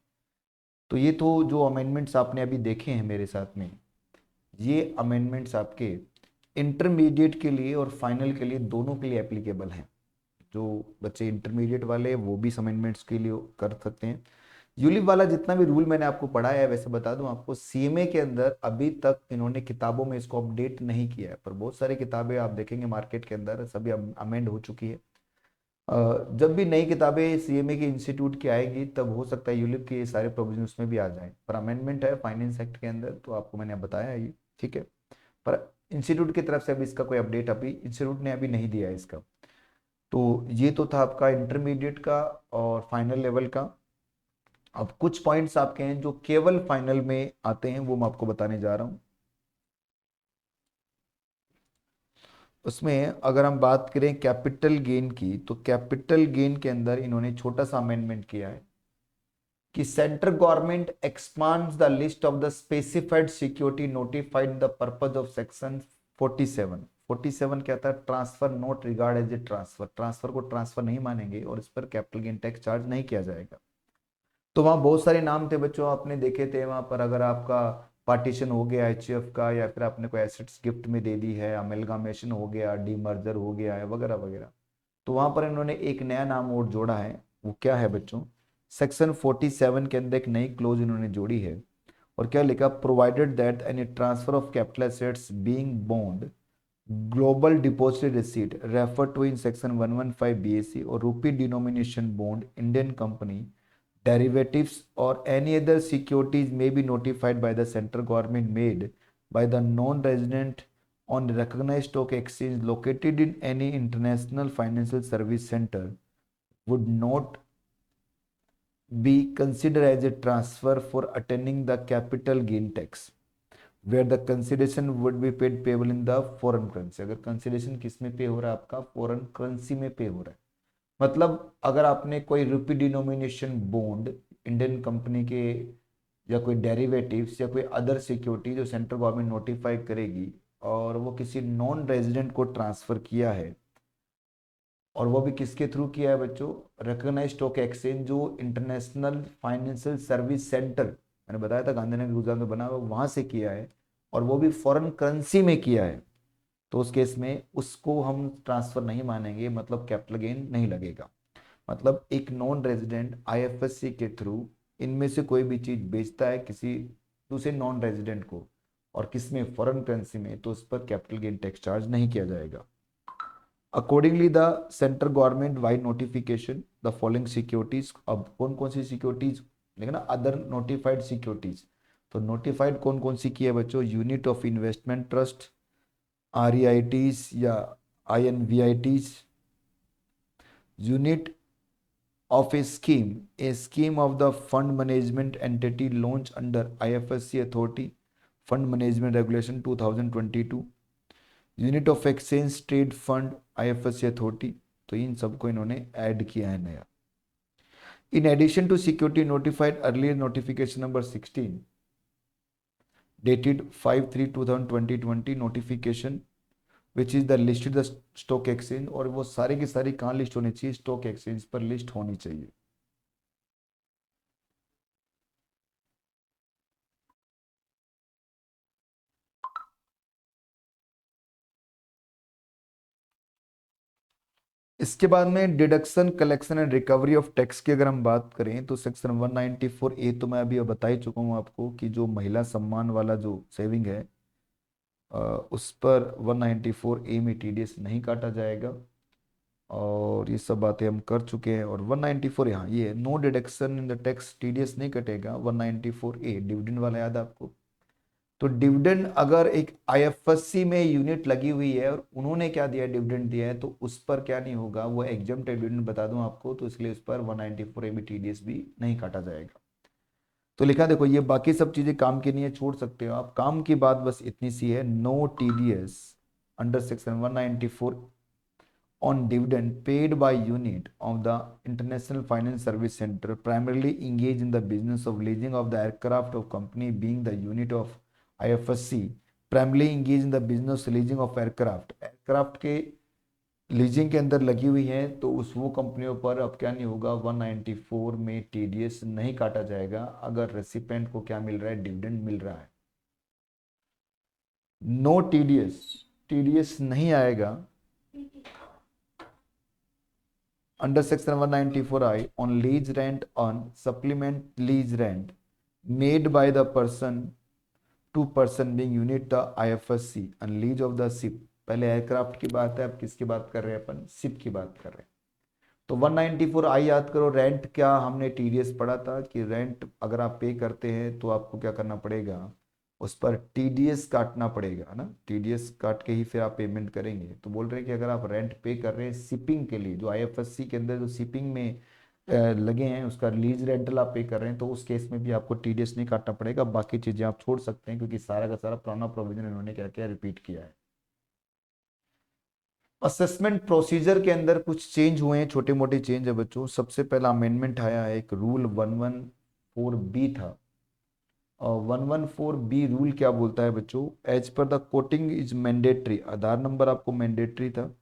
तो ये तो जो अमेंडमेंट्स आपने अभी देखे हैं मेरे साथ में, ये अमेंडमेंट्स आपके इंटरमीडिएट के लिए और फाइनल के लिए दोनों के लिए एप्लीकेबल हैं। जो बच्चे इंटरमीडिएट वाले हैं वो भी इस अमेंडमेंट्स के लिए कर सकते हैं। यूलिप वाला जितना भी रूल मैंने आपको पढ़ाया है, वैसे बता दूं आपको, सीएमए के अंदर अभी तक इन्होंने किताबों में इसको अपडेट नहीं किया है, पर बहुत सारी किताबें आप देखेंगे मार्केट के अंदर सभी अमेंड हो चुकी है। जब भी नई किताबें सीएमए के इंस्टीट्यूट की आएगी, तब हो सकता है यूलिप के ये सारे प्रोविजन उसमें भी आ जाए, पर अमेंडमेंट है फाइनेंस एक्ट के अंदर, तो आपको मैंने बताया है ये। ठीक है, पर इंस्टीट्यूट की तरफ से अभी इसका कोई अपडेट अभी इंस्टीट्यूट ने अभी नहीं दिया है इसका। तो ये तो था आपका इंटरमीडिएट का और फाइनल लेवल का। अब कुछ पॉइंट्स आपके हैं जो केवल फाइनल में आते हैं, वो मैं आपको बताने जा रहा हूं। उसमें अगर हम बात करें कैपिटल गेन की, तो कैपिटल गेन के अंदर इन्होंने छोटा सा अमेंडमेंट किया है कि central government expands the list of the specified security notified the purpose of section 47। 47 क्या था, transfer not regard as a transfer, transfer को ट्रांसफर नहीं मानेंगे और इस पर कैपिटल गेन टैक्स चार्ज नहीं किया जाएगा। तो वहाँ बहुत सारे नाम थे बच्चों, आपने देखे थे वहाँ पर, अगर आपका पार्टीशन हो गया एचयूएफ का, या फिर आपने कोई एसेट्स गिफ्ट में दे दी है, अमेलगामेशन हो गया, डीमर्जर हो गया है, वगैरह वगैरह, तो वहाँ पर इन्होंने एक नया नाम और जोड़ा है। वो क्या है बच्चों, सेक्शन 47 के अंदर एक नई क्लोज इन्होंने जोड़ी है, और क्या लिखा, provided that any transfer of capital assets being bond global deposit receipt refer to in section 115 BAC और rupee denomination bond Indian company derivatives or any other securities may be notified by the central government made by the non-resident on recognized stock exchange located in any international financial service center would not be considered as a transfer for attaining the capital gain tax where the consideration would be paid payable in the foreign currency। अगर consideration किस में पे हो रहा है, आपका foreign currency में पे हो रहा है। मतलब अगर आपने कोई रुपी डिनोमिनेशन बॉन्ड इंडियन कंपनी के या कोई डेरिवेटिव्स या कोई अदर सिक्योरिटी जो सेंट्रल गवर्नमेंट नोटिफाई करेगी और वो किसी नॉन रेजिडेंट को ट्रांसफर किया है, और वो भी किसके थ्रू किया है बच्चों, रिकॉग्नाइज्ड स्टॉक एक्सचेंज जो इंटरनेशनल फाइनेंशियल सर्विस सेंटर मैंने बताया था गांधीनगर गुजरात में बना हुआ, वहां से किया है, और वो भी फॉरेन करेंसी में किया है, तो उस केस में उसको हम ट्रांसफर नहीं मानेंगे, मतलब कैपिटल गेन नहीं लगेगा। मतलब एक नॉन रेजिडेंट आईएफएससी के थ्रू इनमें से कोई भी चीज बेचता है किसी दूसरे नॉन रेजिडेंट को, और किसमें, फॉरेन करेंसी में, तो उस पर कैपिटल गेन टैक्स चार्ज नहीं किया जाएगा। Accordingly the central government wide notification the following securities, अब कौन कौन सी सिक्योरिटीज लेकिन ना, अदर नोटिफाइड सिक्योरिटीज, तो नोटिफाइड कौन कौन सी की है बच्चों, यूनिट ऑफ इन्वेस्टमेंट ट्रस्ट, आरईआईटीज या आईएनवीआईटीज, unit of a scheme of the fund management entity launched under IFSC authority, fund management regulation 2022, unit of exchange trade fund IFSC authority, तो इन सबको इन्होंने ऐड किया है नया। In addition to security notified earlier notification number 16 dated 5/3/2020 notification which is the listed the stock exchange, और वो सारी की सारी कहाँ लिस्ट होनी चाहिए, स्टॉक एक्सचेंज पर लिस्ट होनी चाहिए। इसके बाद में deduction collection and recovery of tax की अगर हम बात करें तो सेक्शन 194A तो मैं अभी बता ही चुका हूँ आपको कि जो महिला सम्मान वाला जो सेविंग है उस पर 194A में टीडीएस नहीं काटा जाएगा, और ये सब बातें हम कर चुके हैं। और 194, यहाँ ये no deduction in the tax, TDS नहीं कटेगा। 194A डिविडेंड वाला याद है आपको, तो डिविडेंड अगर एक आईएफएससी में यूनिट लगी हुई है और उन्होंने क्या दिया, डिविडेंड दिया है, तो उस पर क्या नहीं होगा, वो एग्जम्प्ट डिविडेंड बता दूं आपको, तो इसलिए उस पर 194A में टीडीएस भी नहीं काटा जाएगा। तो लिखा देखो, ये बाकी सब चीजें काम की नहीं है, छोड़ सकते हो आप, काम की बात बस इतनी सी है, no TDS under section 194 on dividend paid by unit of the International Finance Service Center primarily engaged in the business of leasing of the aircraft of company being the unit of IFSC primarily engaged in the business leasing of aircraft के leasing के अंदर लगी हुई है, तो उस वो कंपनियों पर अब क्या नहीं होगा, 194 में टीडीएस नहीं काटा जाएगा अगर रेसिपेंट को क्या मिल रहा है, डिविडेंड मिल रहा है। नो टीडीएस, टीडीएस नहीं आएगा under section 194I on lease rent on supplement lease rent made by the person to person being unit the IFSC and lease of the ship। पहले एयरक्राफ्ट की बात है, अब किसकी बात कर रहे हैं अपन, शिप की बात कर रहे हैं। तो 194I याद करो, रेंट क्या हमने टीडीएस पढ़ा था कि रेंट अगर आप पे करते हैं तो आपको क्या करना पड़ेगा, उस पर टीडीएस काटना पड़ेगा, है ना, टीडीएस काट के ही फिर आप पेमेंट करेंगे। तो बोल रहे हैं कि अगर आप रेंट पे कर रहे हैं शिपिंग के लिए, जो आईएफएससी के अंदर जो शिपिंग में लगे हैं, उसका लीज रेंटल आप पे कर रहे हैं, तो उस केस में भी आपको टीडीएस नहीं काटना पड़ेगा, बाकी चीजें आप छोड़ सकते हैं, क्योंकि सारा का सारा पुराना प्रोविजन इन्होंने क्या किया, रिपीट किया है। असेसमेंट प्रोसीजर के अंदर कुछ चेंज हुए हैं, छोटे मोटे चेंज है बच्चों। सबसे पहला अमेंडमेंट आया है, एक रूल 114B था, और 114B रूल क्या बोलता है बच्चों, as per the quoting is mandatory, Aadhaar number आपको मैंडेटरी था,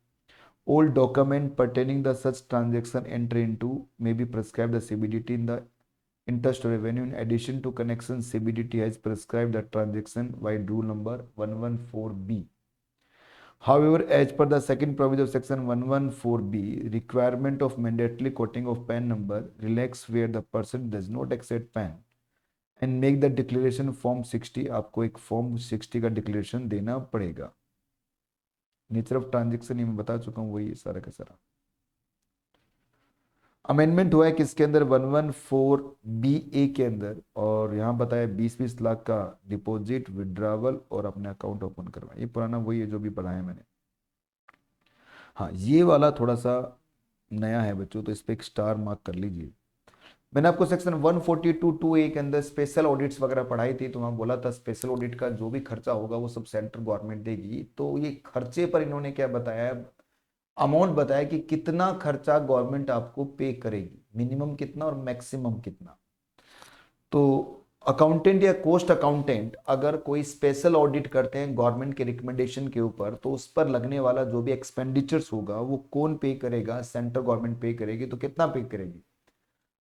all document pertaining the such transaction enter into may be prescribed the CBDT in the interest revenue. In addition to connection, CBDT has prescribed the transaction by rule number 114B. However, as per the second provision of section 114B, requirement of mandatory quoting of PAN number relax where the person does not accept PAN and make the declaration form 60। आपको एक form 60 का declaration देना पड़ेगा। Nature of transaction ये मैं बता चुका हूँ, वही सारा का सारा। अमेंडमेंट हुआ है किसके अंदर, 114BA के अंदर, और यहाँ बताया 20-20 लाख का डिपॉजिट विड्रावल और अपने अकाउंट ओपन करवाए, ये पुराना वही है जो भी पढ़ा है मैंने। हाँ, ये वाला थोड़ा सा नया है बच्चों, तो इस पर एक स्टार मार्क कर लीजिए। मैंने आपको सेक्शन 142(2)A के अंदर स्पेशल ऑडिट्स वगैरह पढ़ाई थी, तो मैं बोला था स्पेशल ऑडिट का जो भी खर्चा होगा वो सब सेंट्रल गवर्नमेंट देगी। तो ये खर्चे पर इन्होंने क्या बताया, अमाउंट बताया कि कितना खर्चा गवर्नमेंट आपको पे करेगी, मिनिमम कितना और मैक्सिमम कितना। तो अकाउंटेंट या कोस्ट अकाउंटेंट अगर कोई स्पेशल ऑडिट करते हैं गवर्नमेंट के रिकमेंडेशन के ऊपर, तो उस पर लगने वाला जो भी एक्सपेंडिचर्स होगा वो कौन पे करेगा? सेंट्रल गवर्नमेंट पे करेगी। तो कितना पे करेगी?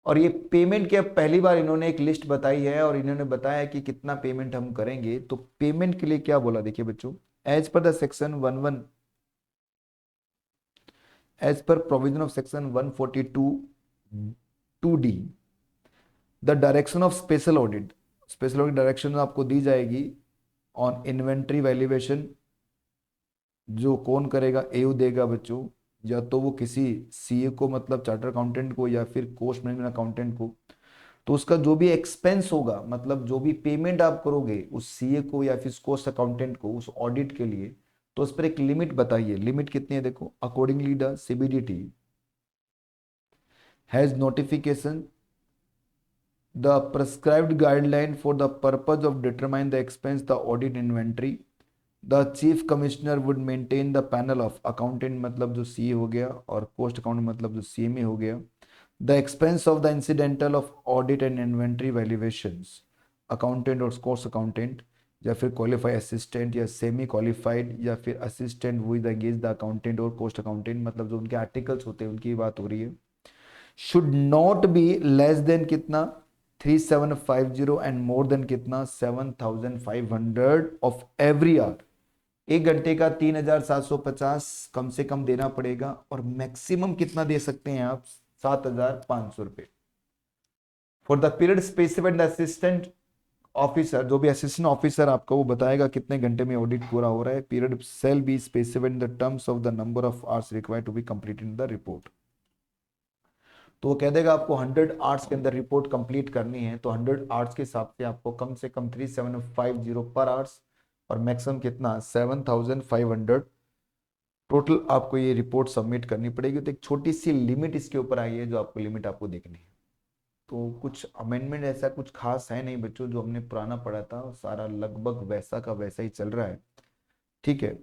और ये पेमेंट की अब पहली बार इन्होंने एक लिस्ट बताई है और इन्होंने बताया कि कितना पेमेंट हम करेंगे। तो पेमेंट के लिए क्या बोला, देखिए बच्चों, as per the section 11, as per provision of section 142 2D, the direction of special audit direction आपको दी जाएगी ऑन इन्वेंट्री वैल्यूएशन। जो कौन करेगा? एयू देगा बच्चों, या तो वो किसी सीए को, मतलब चार्टर अकाउंटेंट को, या फिर कोस्ट मैनेजमेंट अकाउंटेंट को। तो उसका जो भी एक्सपेंस होगा, मतलब जो भी पेमेंट आप करोगे उस सीए को या फिर कोस्ट अकाउंटेंट को उस ऑडिट के लिए, तो उस पर एक लिमिट बताइए। लिमिट कितनी है? देखो, accordingly the CBDT has notification the prescribed guideline for the purpose of determine the expense the audit inventory, the chief commissioner would maintain the panel of accountant, मतलब जो सी हो गया, और cost accountant मतलब जो सीएमए हो गया, the expense of the incidental of audit and inventory valuations, accountant और cost accountant, या फिर क्वालिफाइड असिस्टेंट या सेमी क्वालिफाइड या फिर assistant with engage the accountant और कोस्ट अकाउंटेंट, मतलब जो उनके आर्टिकल्स होते हैं उनकी बात हो रही है, should not be less than कितना? 3750 एंड मोर देन कितना? 7500 ऑफ एवरी आवर। एक घंटे का 3750 कम से कम देना पड़ेगा, और मैक्सिमम कितना दे सकते हैं आप? 7500 रुपए for the period specified assistant officer. जो भी असिस्टेंट ऑफिसर आपका वो बताएगा कितने घंटे में ऑडिट पूरा हो रहा है। Period shall be specified in the terms of the number of hours required to be complete in the report. तो वो कह देगा आपको 100 आवर्स के अंदर रिपोर्ट कंप्लीट करनी है, तो 100 आवर्स के हिसाब से आपको कम से कम 3750 पर आवर्स, और मैक्सिमम कितना? 7500 टोटल आपको ये रिपोर्ट सबमिट करनी पड़ेगी। तो एक छोटी सी लिमिट इसके ऊपर आई है, जो आपको लिमिट आपको देखनी है। तो कुछ अमेंडमेंट ऐसा कुछ खास है नहीं बच्चों, जो हमने पुराना पढ़ा था सारा लगभग वैसा का वैसा ही चल रहा है। ठीक है,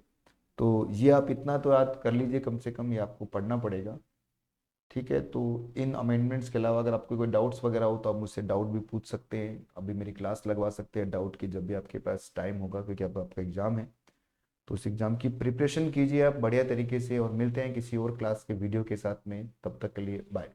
तो ये आप इतना तो याद कर लीजिए, कम से कम ये आपको पढ़ना पड़ेगा। ठीक है, तो इन अमेंडमेंट्स के अलावा अगर आपको कोई डाउट्स वगैरह हो तो आप मुझसे डाउट भी पूछ सकते हैं। अभी मेरी क्लास लगवा सकते हैं डाउट की, जब भी आपके पास टाइम होगा, क्योंकि अब आपका एग्जाम है। तो उस एग्जाम की प्रिपरेशन कीजिए आप बढ़िया तरीके से, और मिलते हैं किसी और क्लास के वीडियो के साथ में। तब तक के लिए बाय।